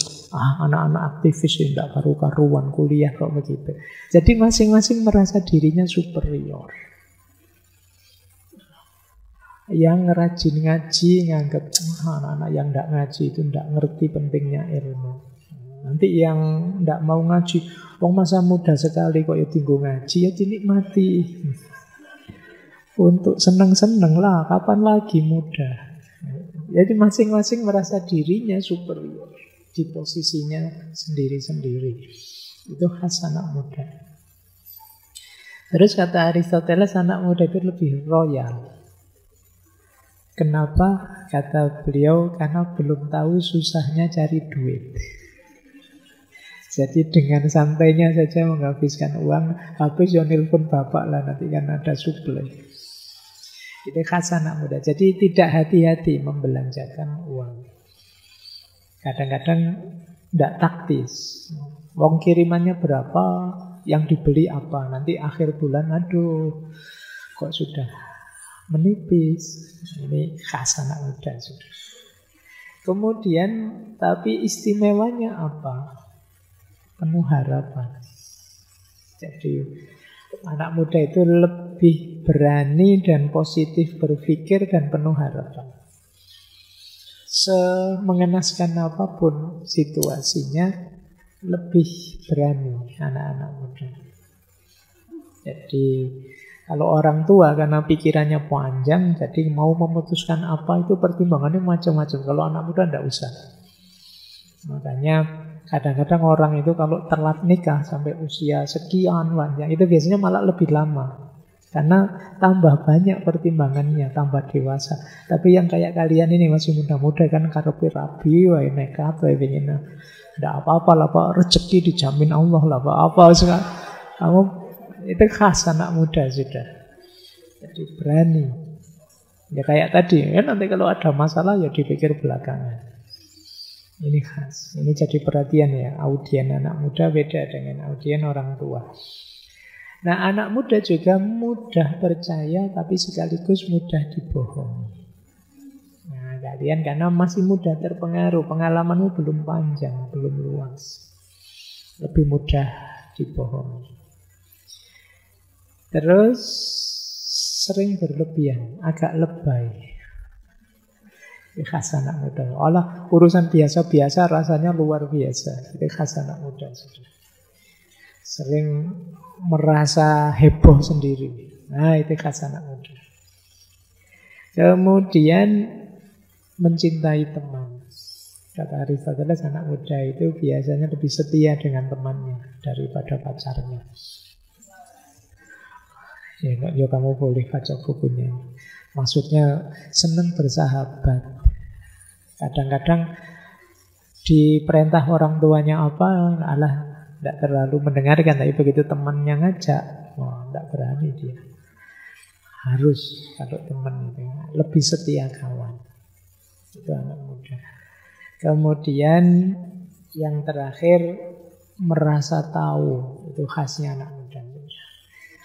anak-anak aktivis tidak karu-karuan kuliah kok begitu. Jadi masing-masing merasa dirinya superior. Yang rajin ngaji nganggap anak-anak yang tidak ngaji itu tidak ngerti pentingnya ilmu. Nanti yang tidak mau ngaji, wong masa muda sekali kok ya tinggal ngaji, ya dinikmati. Untuk seneng-seneng lah, kapan lagi muda. Jadi masing-masing merasa dirinya superior di posisinya sendiri-sendiri. Itu khas anak muda. Terus kata Aristoteles, anak muda itu lebih royal. Kenapa? Kata beliau, karena belum tahu susahnya cari duit. Jadi dengan santainya saja menghabiskan uang, habis ya nelpon bapak lah, nanti kan ada suplai. Itu khas anak muda. Jadi tidak hati-hati membelanjakan uang. Kadang-kadang tidak taktis. Wong kirimannya berapa, yang dibeli apa. Nanti akhir bulan, aduh, kok sudah menipis. Ini khas anak muda sudah. Kemudian, tapi istimewanya apa? Penuh harapan. Jadi anak muda itu lebih berani dan positif berpikir dan penuh harapan. Semengenaskan apapun situasinya, lebih berani anak-anak muda. Jadi kalau orang tua karena pikirannya panjang, jadi mau memutuskan apa itu pertimbangannya macam-macam. Kalau anak muda tidak usah. Makanya kadang-kadang orang itu kalau telat nikah sampai usia sekian banyak, itu biasanya malah lebih lama. Karena tambah banyak pertimbangannya, tambah dewasa. Tapi yang kayak kalian ini masih muda-muda kan, karepe rabi, wae nekat, wae pengen. Tidak apa-apa lah Pak, rezeki dijamin Allah lah Pak. Apa suka kamu itu khas anak muda sudah. Jadi berani. Ya kayak tadi, kan nanti kalau ada masalah ya dipikir belakangan. Ini khas. Ini jadi perhatian ya. Audien anak muda beda dengan audien orang tua. Nah, anak muda juga mudah percaya tapi sekaligus mudah dibohongi. Nah, kalian karena masih mudah terpengaruh, pengalamanmu belum panjang, belum luas. Lebih mudah dibohongi. Terus sering berlebihan, agak lebay. Ini khas anak muda. Allah, urusan biasa-biasa rasanya luar biasa. Ini khas anak muda. Sering merasa heboh sendiri. Nah, itu khas anak muda. Kemudian mencintai teman. Kata Aristoteles, anak muda itu biasanya lebih setia dengan temannya daripada pacarnya. Ya kamu boleh baca bukunya. Maksudnya senang bersahabat. Kadang-kadang diperintah orang tuanya apa, alah, tidak terlalu mendengarkan. Tapi begitu temannya ngajak, wah, tidak berani dia. Harus, kalau teman itu lebih setia kawan. Itu anak muda. Kemudian yang terakhir, merasa tahu. Itu khasnya anak muda.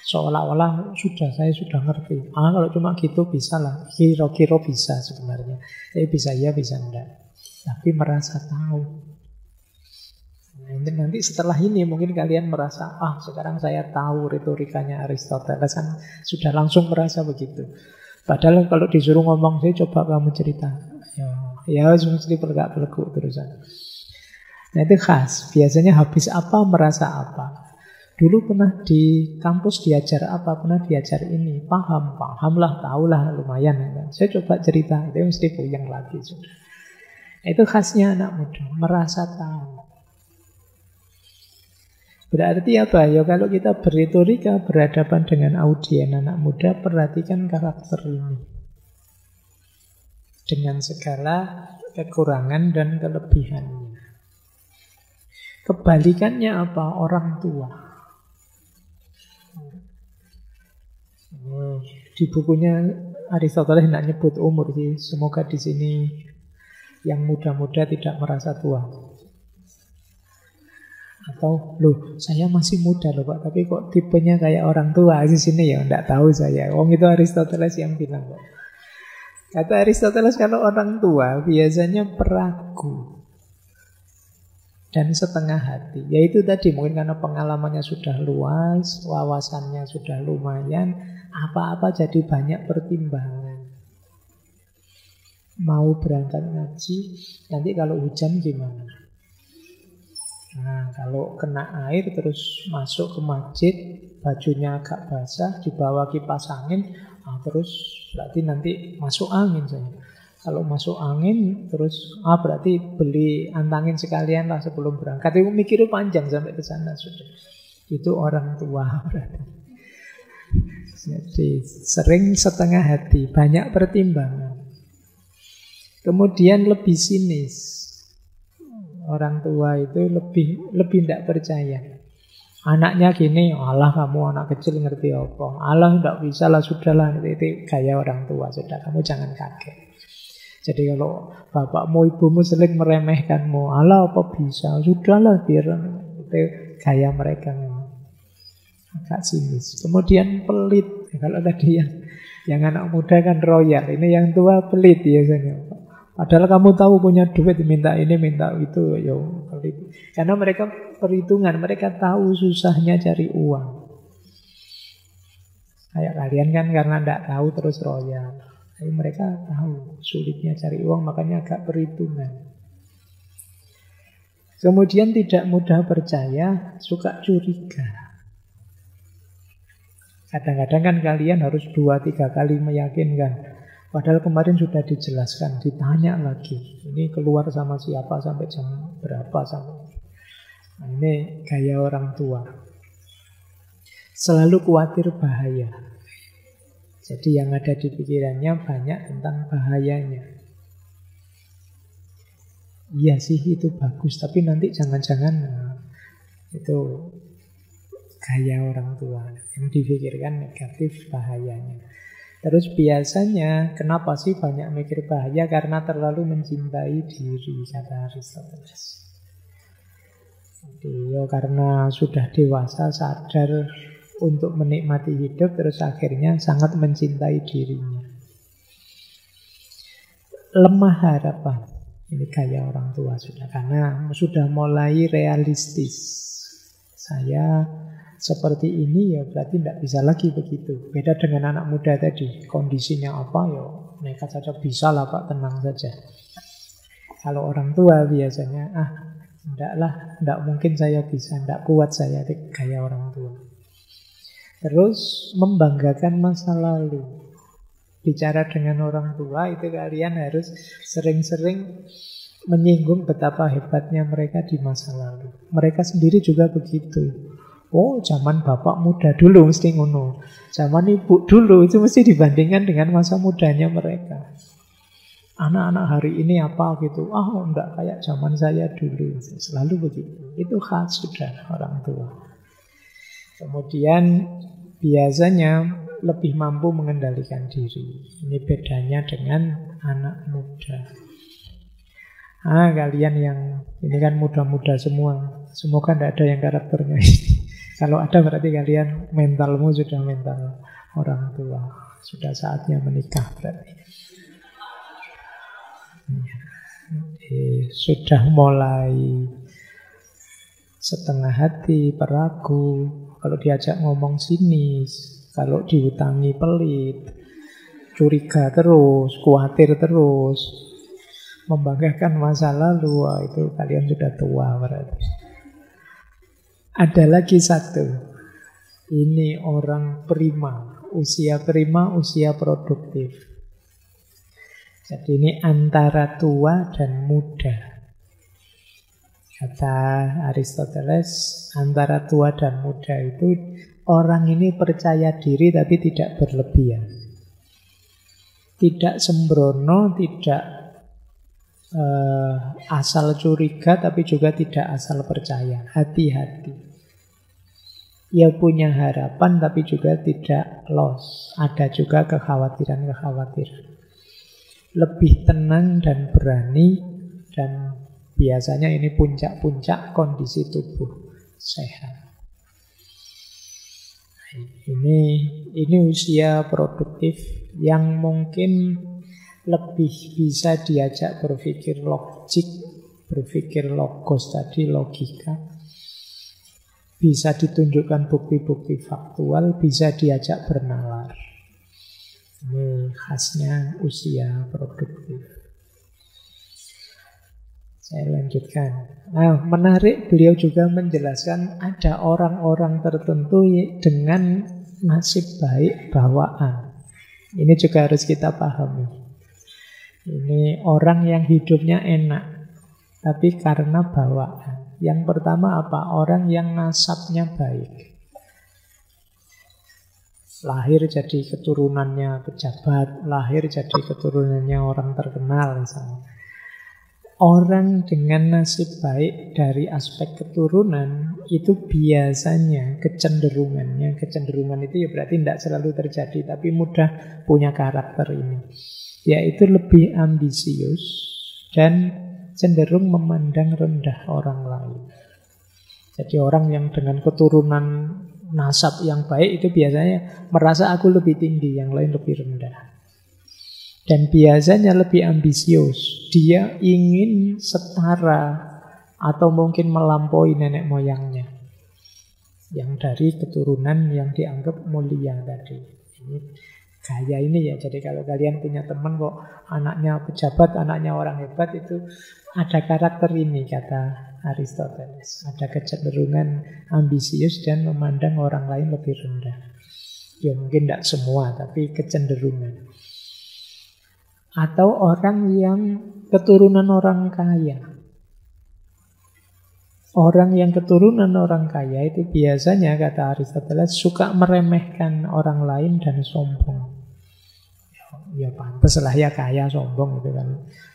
Seolah-olah saya sudah ngerti. Kalau cuma gitu bisa lah. Kira-kira bisa sebenarnya. Tapi bisa ya, bisa enggak. Tapi merasa tahu. Nah, nanti setelah ini mungkin kalian merasa, sekarang saya tahu retorikanya Aristoteles, kan sudah langsung merasa begitu. Padahal kalau disuruh ngomong, saya coba kamu cerita. Ya mesti pelegak-peleguk terusan. Nah itu khas. Biasanya habis apa merasa apa. Dulu pernah di kampus diajar apa, pernah diajar ini, paham lah, tahulah lumayan. Saya coba cerita, itu mesti puyeng lagi sudah. Itu khasnya anak muda, merasa tahu. Berarti apa? Ya kalau kita berretorika, berhadapan dengan audien anak muda, perhatikan karakter ini. Dengan segala kekurangan dan kelebihannya. Kebalikannya apa? Orang tua. Di bukunya Aristoteles tidak nyebut umur sih. Semoga di sini yang muda-muda tidak merasa tua. Atau saya masih muda loh Pak, tapi kok tipenya kayak orang tua di sini ya, tidak tahu saya. Itu Aristoteles yang bilang kok. Kata Aristoteles kalau orang tua biasanya peragu dan setengah hati. Yaitu tadi mungkin karena pengalamannya sudah luas, wawasannya sudah lumayan, apa-apa jadi banyak pertimbangan. Mau berangkat ngaji, nanti kalau hujan gimana? Nah, kalau kena air terus masuk ke masjid, bajunya agak basah, dibawa kipas angin, nah terus berarti nanti masuk angin saya. Kalau masuk angin terus berarti beli antangin sekalian lah sebelum berangkat. Itu mikirnya panjang sampai ke sana sudah. Itu orang tua berarti. Jadi sering setengah hati, banyak pertimbangan. Kemudian lebih sinis. Orang tua itu lebih tidak percaya. Anaknya gini, Allah kamu anak kecil ngerti apa? Allah tidak bisa lah, sudahlah. Itu gaya orang tua, sudah kamu jangan kaget. Jadi kalau bapakmu, ibumu sering meremehkanmu, Allah apa bisa? Sudahlah, biar itu gaya mereka agak sinis. Kemudian pelit. Kalau tadi yang anak muda kan royal, ini yang tua pelit biasanya. Padahal kamu tahu punya duit, minta ini, minta itu, ya pelit. Karena mereka perhitungan, mereka tahu susahnya cari uang. Kayak kalian kan karena tidak tahu terus royal. Tapi mereka tahu sulitnya cari uang, makanya agak perhitungan. Kemudian tidak mudah percaya, suka curiga. Kadang-kadang kan kalian harus 2-3 kali meyakinkan. Padahal kemarin sudah dijelaskan, ditanya lagi. Ini keluar sama siapa, sampai jam berapa. Nah, ini gaya orang tua. Selalu khawatir bahaya. Jadi yang ada di pikirannya banyak tentang bahayanya. Iya sih itu bagus, tapi nanti jangan-jangan itu gaya orang tua. Yang dipikirkan negatif bahayanya. Terus biasanya kenapa sih banyak mikir bahaya? Karena terlalu mencintai diri, kata Aristoteles. Jadi karena sudah dewasa, sadar untuk menikmati hidup, terus akhirnya sangat mencintai dirinya. Lemah harapan. Ini gaya orang tua sudah, karena sudah mulai realistis. Saya seperti ini ya berarti tidak bisa lagi begitu. Beda dengan anak muda tadi, kondisinya apa ya nekat saja, bisa lah Pak, tenang saja. Kalau orang tua biasanya tidak mungkin saya bisa, tidak kuat saya, itu gaya orang tua. Terus membanggakan masa lalu. Bicara dengan orang tua itu kalian harus sering-sering menyinggung betapa hebatnya mereka di masa lalu. Mereka sendiri juga begitu. Oh, zaman bapak muda dulu mesti ngono. Zaman ibu dulu itu mesti dibandingkan dengan masa mudanya mereka. Anak-anak hari ini apa gitu. Enggak kayak zaman saya dulu. Selalu begitu. Itu khas sudah orang tua. Kemudian biasanya lebih mampu mengendalikan diri. Ini bedanya dengan anak muda. Kalian yang ini kan muda-muda semua. Semoga tidak ada yang karakternya ini. Kalau ada berarti kalian mentalmu sudah mental orang tua. Sudah saatnya menikah berarti. Sudah mulai setengah hati, peragu. Kalau diajak ngomong sinis, kalau dihutangi pelit, curiga terus, khawatir terus, membanggakan masa lalu, itu kalian sudah tua berarti. Ada lagi satu. Ini orang prima, usia produktif. Jadi ini antara tua dan muda. Kata Aristoteles, antara tua dan muda itu orang ini percaya diri tapi tidak berlebihan. Tidak sembrono, tidak asal curiga, tapi juga tidak asal percaya. Hati-hati. Ia punya harapan tapi juga tidak loss. Ada juga kekhawatiran-kekhawatiran. Lebih tenang dan berani, dan biasanya ini puncak-puncak kondisi tubuh sehat. Ini usia produktif yang mungkin lebih bisa diajak berpikir logik, berpikir logos tadi, logika. Bisa ditunjukkan bukti-bukti faktual, bisa diajak bernalar. Ini khasnya usia produktif. Saya lanjutkan. Nah, menarik, beliau juga menjelaskan ada orang-orang tertentu dengan nasib baik bawaan. Ini juga harus kita pahami. Ini orang yang hidupnya enak, tapi karena bawaan. Yang pertama apa? Orang yang nasabnya baik. Lahir jadi keturunannya pejabat, lahir jadi keturunannya orang terkenal misalnya. Orang dengan nasib baik dari aspek keturunan itu biasanya kecenderungan itu ya berarti tidak selalu terjadi, tapi mudah punya karakter ini, yaitu lebih ambisius dan cenderung memandang rendah orang lain. Jadi orang yang dengan keturunan nasab yang baik itu biasanya merasa aku lebih tinggi, yang lain lebih rendah. Dan biasanya lebih ambisius. Dia ingin setara atau mungkin melampaui nenek moyangnya yang dari keturunan yang dianggap mulia tadi. Ini gaya ini ya. Jadi kalau kalian punya teman kok anaknya pejabat, anaknya orang hebat, itu ada karakter ini kata Aristoteles. Ada kecenderungan ambisius dan memandang orang lain lebih rendah. Ya mungkin tidak semua, tapi kecenderungan. Atau orang yang keturunan orang kaya. Orang yang keturunan orang kaya itu biasanya, kata Aristoteles, suka meremehkan orang lain dan sombong. Ya pantas lah ya kaya sombong itu kan.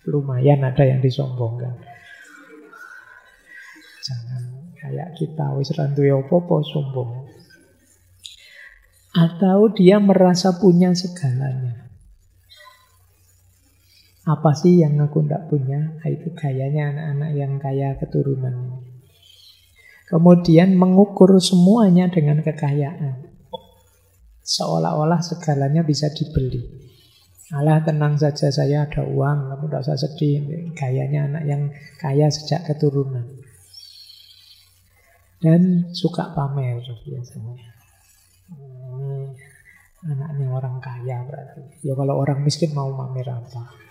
Lumayan ada yang disombongkan. Jangan kayak kita wis randuwe apa-apa sombong. Atau dia merasa punya segalanya. Apa sih yang aku tidak punya? Itu gayanya anak-anak yang kaya keturunan. Kemudian mengukur semuanya dengan kekayaan. Seolah-olah segalanya bisa dibeli. Alah tenang saja, saya ada uang, kamu tidak usah sedih. Gayanya anak yang kaya sejak keturunan. Dan suka pamer biasanya. Anaknya orang kaya berarti. Ya kalau orang miskin mau pamer apa?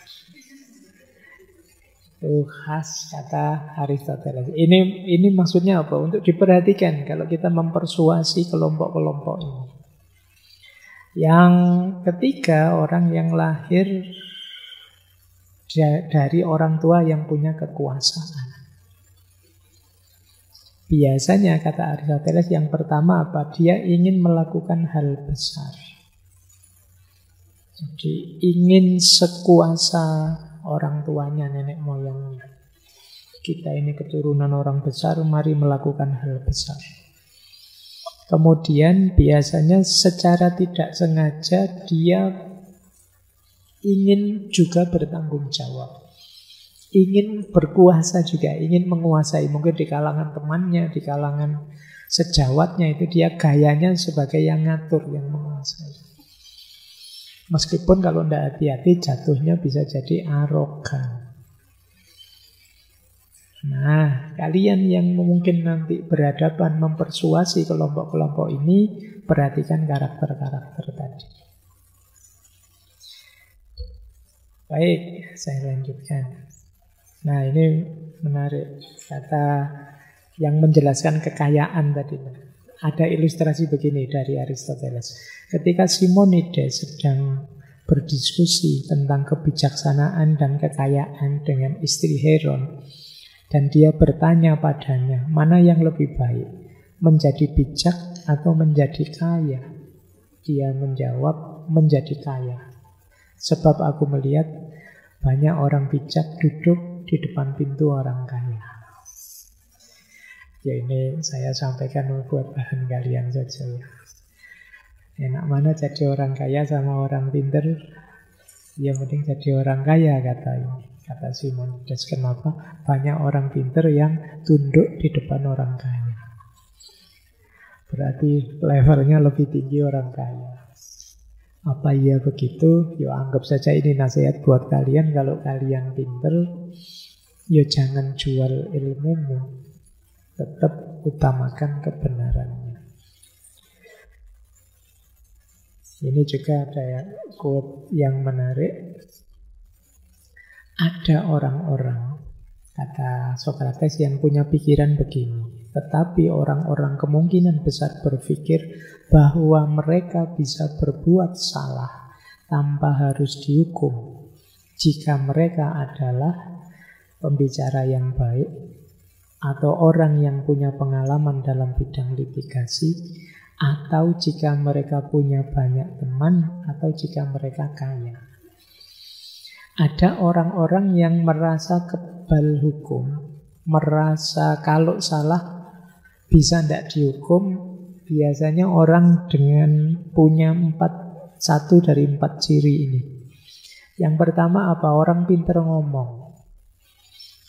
Itu khas kata Aristoteles. Ini maksudnya apa? Untuk diperhatikan kalau kita mempersuasi kelompok-kelompok ini. Yang ketiga, orang yang lahir dari orang tua yang punya kekuasaan. Biasanya kata Aristoteles yang pertama apa? Dia ingin melakukan hal besar. Jadi ingin sekuasa orang tuanya, nenek moyangnya. Kita ini keturunan orang besar, mari melakukan hal besar. Kemudian biasanya secara tidak sengaja dia ingin juga bertanggung jawab. Ingin berkuasa juga, ingin menguasai. Mungkin di kalangan temannya, di kalangan sejawatnya itu dia gayanya sebagai yang ngatur, yang menguasai. Meskipun kalau tidak hati-hati jatuhnya bisa jadi arogan. Nah, kalian yang mungkin nanti berhadapan mempersuasi kelompok-kelompok ini, perhatikan karakter-karakter tadi. Baik, saya lanjutkan. Nah, ini menarik. Kata yang menjelaskan kekayaan tadi. Ada ilustrasi begini dari Aristoteles. Ketika Simonides sedang berdiskusi tentang kebijaksanaan dan kekayaan dengan istri Heron, dan dia bertanya padanya, mana yang lebih baik, menjadi bijak atau menjadi kaya? Dia menjawab, menjadi kaya. Sebab aku melihat banyak orang bijak duduk di depan pintu orang kaya. Ya ini saya sampaikan buat bahan kalian saja ya. Enak mana jadi orang kaya sama orang pinter? Ya mending jadi orang kaya kata Simonides. Kenapa? Banyak orang pinter yang tunduk di depan orang kaya. Berarti levelnya lebih tinggi orang kaya. Apa iya begitu? Ya anggap saja ini nasihat buat kalian. Kalau kalian pinter, ya jangan jual ilmumu. Tetap utamakan kebenarannya. Ini juga ada quote yang menarik. Ada orang-orang, Kata Sokrates, yang punya pikiran begini. Tetapi orang-orang kemungkinan besar berpikir bahwa mereka bisa berbuat salah tanpa harus dihukum jika mereka adalah pembicara yang baik atau orang yang punya pengalaman dalam bidang litigasi, atau jika mereka punya banyak teman, atau jika mereka kaya. Ada orang-orang yang merasa kebal hukum, merasa kalau salah bisa tidak dihukum. Biasanya orang dengan punya satu dari 4 ciri ini. Yang pertama apa? Orang pinter ngomong.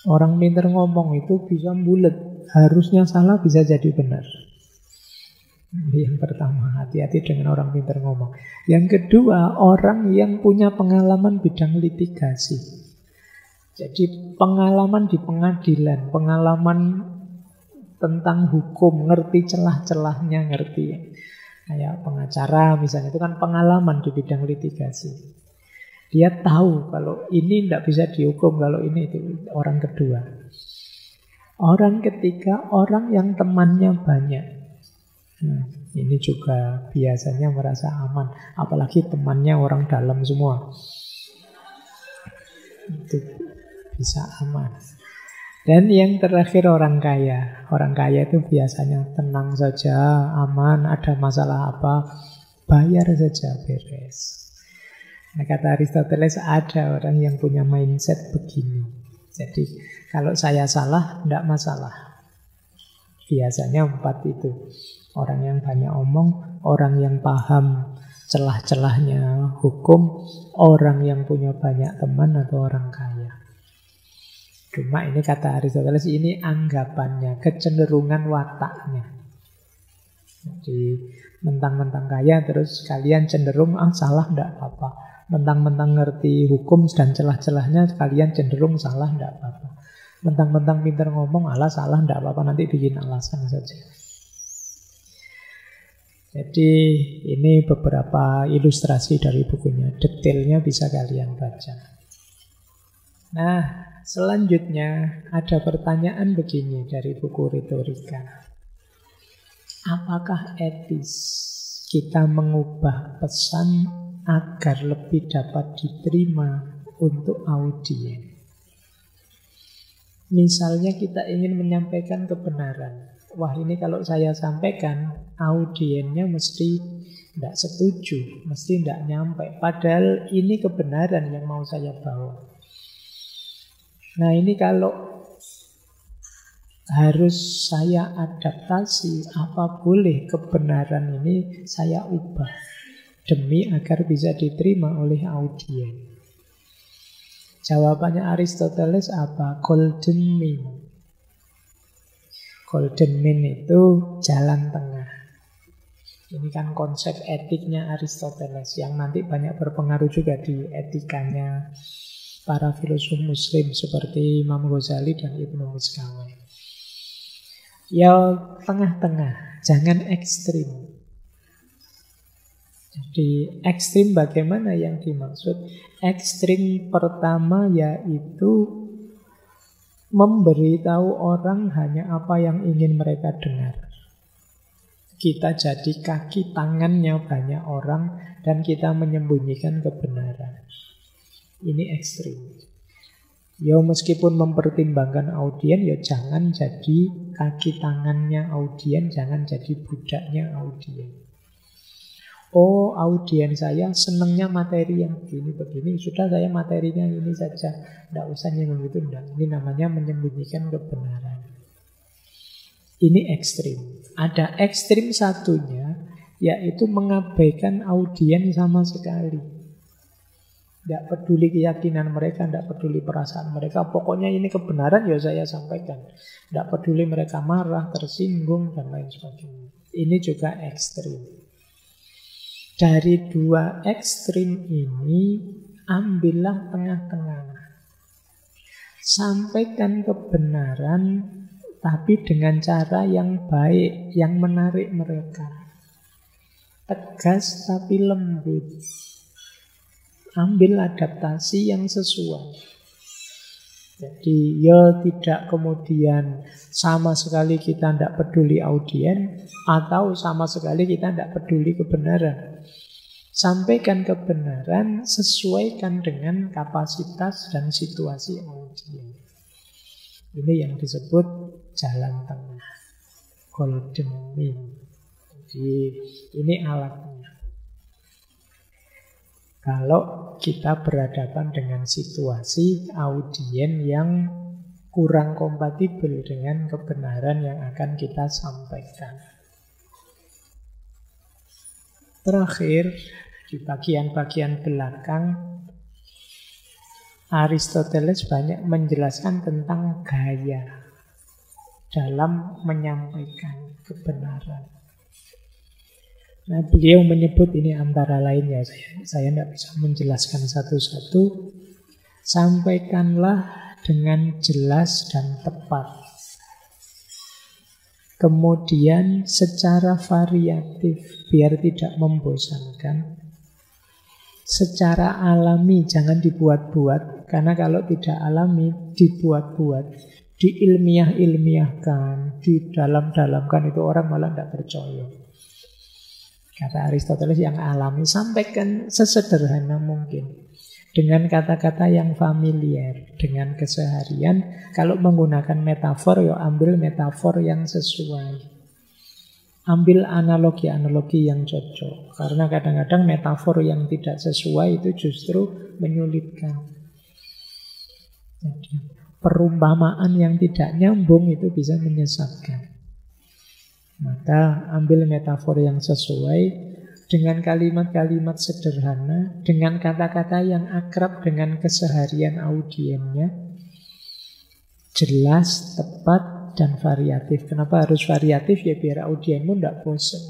Orang pinter ngomong itu bisa bulet. Harusnya salah bisa jadi benar. Yang pertama, hati-hati dengan orang pinter ngomong. Yang kedua, orang yang punya pengalaman bidang litigasi. Jadi pengalaman di pengadilan, pengalaman tentang hukum, ngerti celah-celahnya, ngerti. Kayak pengacara misalnya, itu kan pengalaman di bidang litigasi. Dia tahu kalau ini tidak bisa dihukum, kalau ini itu. Orang kedua. Orang ketiga, orang yang temannya banyak. Ini juga biasanya merasa aman. Apalagi temannya orang dalam semua. Itu bisa aman. Dan yang terakhir orang kaya. Orang kaya itu biasanya tenang saja, aman, ada masalah apa, bayar saja, beres. Nah, kata Aristoteles, ada orang yang punya mindset begini. Jadi kalau saya salah, tidak masalah. Biasanya 4 itu. Orang yang banyak omong, orang yang paham celah-celahnya hukum, orang yang punya banyak teman, atau orang kaya. Cuma ini kata Aristoteles, ini anggapannya, kecenderungan wataknya. Jadi mentang-mentang kaya terus kalian cenderung salah tidak apa-apa. Mentang-mentang ngerti hukum dan celah-celahnya kalian cenderung salah tidak apa-apa. Mentang-mentang pintar ngomong salah tidak apa-apa, nanti bikin alasan saja. Jadi ini beberapa ilustrasi dari bukunya. Detailnya bisa kalian baca. Nah, selanjutnya ada pertanyaan begini dari buku Retorika. Apakah etis kita mengubah pesan agar lebih dapat diterima untuk audiens? Misalnya kita ingin menyampaikan kebenaran. Wah, ini kalau saya sampaikan, audiennya mesti tidak setuju, mesti tidak nyampe. Padahal ini kebenaran yang mau saya bawa. Nah, ini kalau harus saya adaptasi, apa boleh kebenaran ini saya ubah demi agar bisa diterima oleh audiens? Jawabannya Aristoteles apa? Golden mean. Golden mean itu jalan tengah. Ini kan konsep etiknya Aristoteles yang nanti banyak berpengaruh juga di etikanya para filosof muslim seperti Imam Ghazali dan Ibnu Miskawai. Ya tengah-tengah, jangan ekstrim. Jadi ekstrim bagaimana yang dimaksud? Ekstrim pertama yaitu memberitahu orang hanya apa yang ingin mereka dengar. Kita jadi kaki tangannya banyak orang dan kita menyembunyikan kebenaran. Ini ekstrim. Ya meskipun mempertimbangkan audiens, ya jangan jadi kaki tangannya audiens, jangan jadi budaknya audiens. Oh, audiens saya senangnya materi yang begini-begini, sudah saya materinya ini saja, tidak usah yang begitu, tidak. Ini namanya menyembunyikan kebenaran. Ini ekstrim. Ada ekstrim satunya, yaitu mengabaikan audiens sama sekali. Tidak peduli keyakinan mereka, tidak peduli perasaan mereka. Pokoknya ini kebenaran, ya saya sampaikan. Tidak peduli mereka marah, tersinggung, dan lain sebagainya. Ini juga ekstrim. Dari dua ekstrim ini, ambillah tengah-tengah. Sampaikan kebenaran, tapi dengan cara yang baik, yang menarik mereka. Tegas tapi lembut. Ambil adaptasi yang sesuai. Jadi ya tidak kemudian sama sekali kita tidak peduli audien atau sama sekali kita tidak peduli kebenaran. Sampaikan kebenaran, sesuaikan dengan kapasitas dan situasi audien. Ini yang disebut jalan tengah, golden mean. Jadi ini alatnya. Kalau kita berhadapan dengan situasi audien yang kurang kompatibel dengan kebenaran yang akan kita sampaikan. Terakhir, di bagian-bagian belakang, Aristoteles banyak menjelaskan tentang gaya dalam menyampaikan kebenaran. Nah, beliau menyebut ini antara lain, ya, saya tidak bisa menjelaskan satu-satu. Sampaikanlah dengan jelas dan tepat. Kemudian secara variatif, biar tidak membosankan. Secara alami, jangan dibuat-buat. Karena kalau tidak alami, dibuat-buat, diilmiah-ilmiahkan, didalam-dalamkan, itu orang malah tidak percaya. Kata Aristoteles, yang alami sampaikan sesederhana mungkin, dengan kata-kata yang familiar, dengan keseharian. Kalau menggunakan metafor, ya ambil metafor yang sesuai, ambil analogi-analogi yang cocok. Karena kadang-kadang metafor yang tidak sesuai itu justru menyulitkan. Jadi perumpamaan yang tidak nyambung itu bisa menyesatkan. Maka ambil metafor yang sesuai dengan kalimat-kalimat sederhana, dengan kata-kata yang akrab dengan keseharian audiennya, jelas, tepat, dan variatif. Kenapa harus variatif? Ya biar audienmu tidak bosan.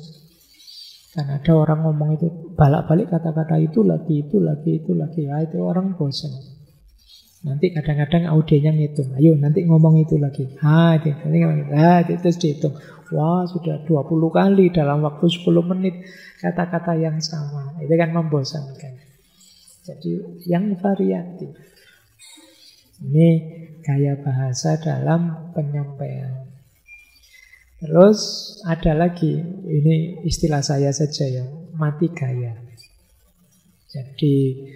Karena ada orang ngomong itu balak-balik kata-kata itu lagi, itu lagi, itu lagi. Ya, itu orang bosan. Nanti kadang-kadang audiennya ngitung. Ayo nanti ngomong itu lagi. Terus dihitung. Wah, sudah 20 kali dalam waktu 10 menit kata-kata yang sama. Itu kan membosankan. Jadi yang variatif. Ini gaya bahasa dalam penyampaian. Terus ada lagi, ini istilah saya saja ya, mati gaya. Jadi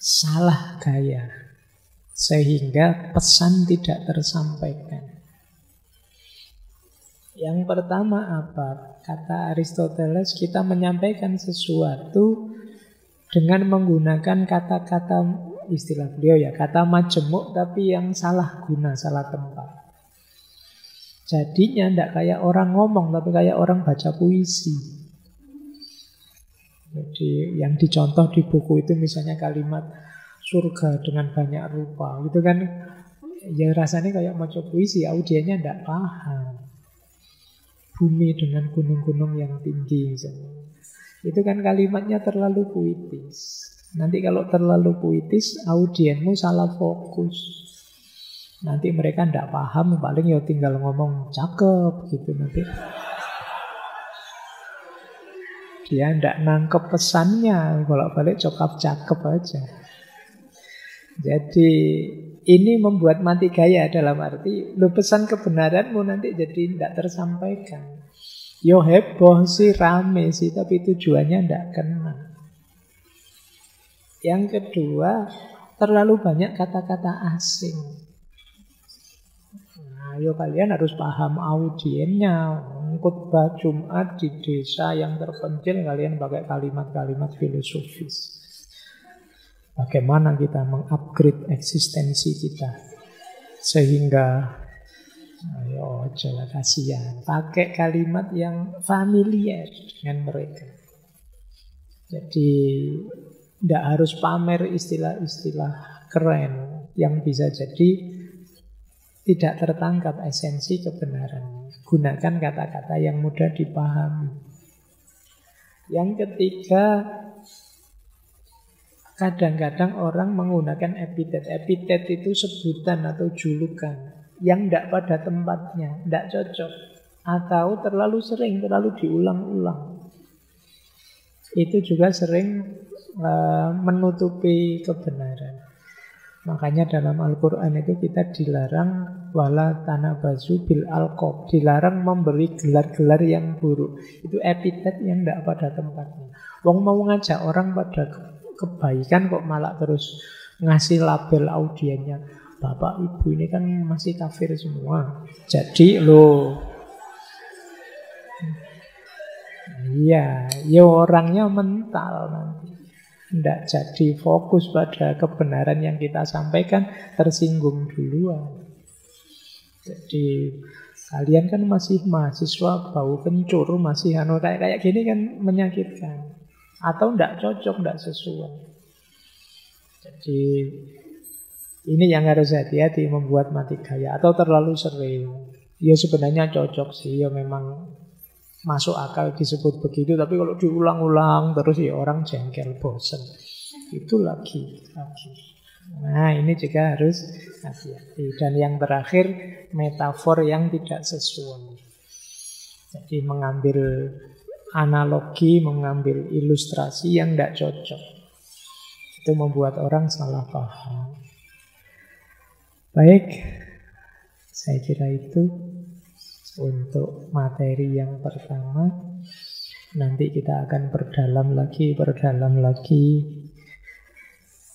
salah gaya, sehingga pesan tidak tersampaikan. Yang pertama apa? Kata Aristoteles, kita menyampaikan sesuatu dengan menggunakan kata-kata, istilah beliau ya, kata majemuk tapi yang salah guna, salah tempat. Jadinya tidak kayak orang ngomong, tapi kayak orang baca puisi. Jadi yang dicontoh di buku itu misalnya kalimat surga dengan banyak rupa. Itu kan ya rasanya kayak baca puisi, audiennya tidak paham. Bumi dengan gunung-gunung yang tinggi misalnya. Itu kan kalimatnya terlalu puitis. Nanti kalau terlalu puitis, audienmu salah fokus. Nanti mereka tidak paham, paling ya tinggal ngomong cakep gitu nanti. Dia tidak nangkep pesannya, bolak-balik cakep aja. Jadi ini membuat mati gaya dalam arti lo pesan kebenaranmu nanti jadi tidak tersampaikan. Yo heboh sih, rame sih, tapi tujuannya tidak kena. Yang kedua, terlalu banyak kata-kata asing. Nah, yo kalian harus paham audiennya. Khotbah Jumat di desa yang terpencil, kalian pakai kalimat-kalimat filosofis. Bagaimana kita mengupgrade eksistensi kita sehingga ayo jangan kasihan, pakai kalimat yang familiar dengan mereka. Jadi tidak harus pamer istilah-istilah keren yang bisa jadi tidak tertangkap esensi kebenaran. Gunakan kata-kata yang mudah dipahami. Yang ketiga, kadang-kadang orang menggunakan epitet. Epitet itu sebutan atau julukan yang tidak pada tempatnya, tidak cocok, atau terlalu sering, terlalu diulang-ulang. Itu juga sering menutupi kebenaran. Makanya dalam Al-Quran itu kita dilarang wala tanabazu bil alqab, dilarang memberi gelar-gelar yang buruk. Itu epitet yang tidak pada tempatnya. Wong mau ngajak orang pada kebaikan kok malah terus ngasih label audiennya, bapak ibu ini kan masih kafir semua, jadi lo iya, ya orangnya mental nanti. Tidak jadi fokus pada kebenaran yang kita sampaikan, tersinggung duluan. Jadi kalian kan masih mahasiswa, bau kencur, masih kayak gini kan menyakitkan. Atau tidak cocok, tidak sesuai. Jadi ini yang harus hati-hati membuat mati gaya. Atau terlalu sering. Ya sebenarnya cocok sih, ya memang masuk akal disebut begitu, tapi kalau diulang-ulang terus ya orang jengkel, bosen. Itu lagi. Nah, ini juga harus hati-hati. Dan yang terakhir, metafor yang tidak sesuai. Jadi mengambil analogi, mengambil ilustrasi yang tidak cocok. Itu membuat orang salah paham. Baik, saya kira itu untuk materi yang pertama. Nanti kita akan perdalam lagi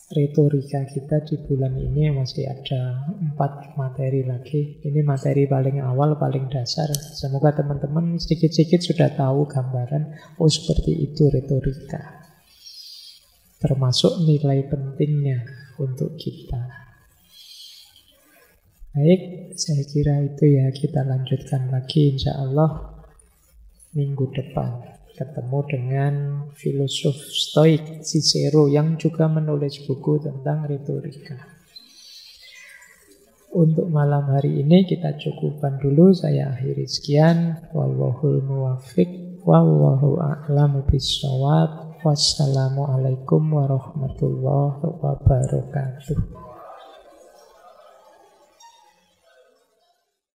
retorika kita di bulan ini. Masih ada 4 materi lagi. Ini materi paling awal, paling dasar. Semoga teman-teman sedikit-sedikit sudah tahu gambaran, oh seperti itu retorika, termasuk nilai pentingnya untuk kita. Baik, saya kira itu ya. Kita lanjutkan lagi insya Allah minggu depan. Ketemu dengan filosof Stoik Cicero yang juga menulis buku tentang retorika. Untuk malam hari ini kita cukupkan dulu. Saya akhiri sekian. Wallahul muwaffiq, wallahu a'lamu bissawab. Wassalamualaikum warahmatullahi wabarakatuh.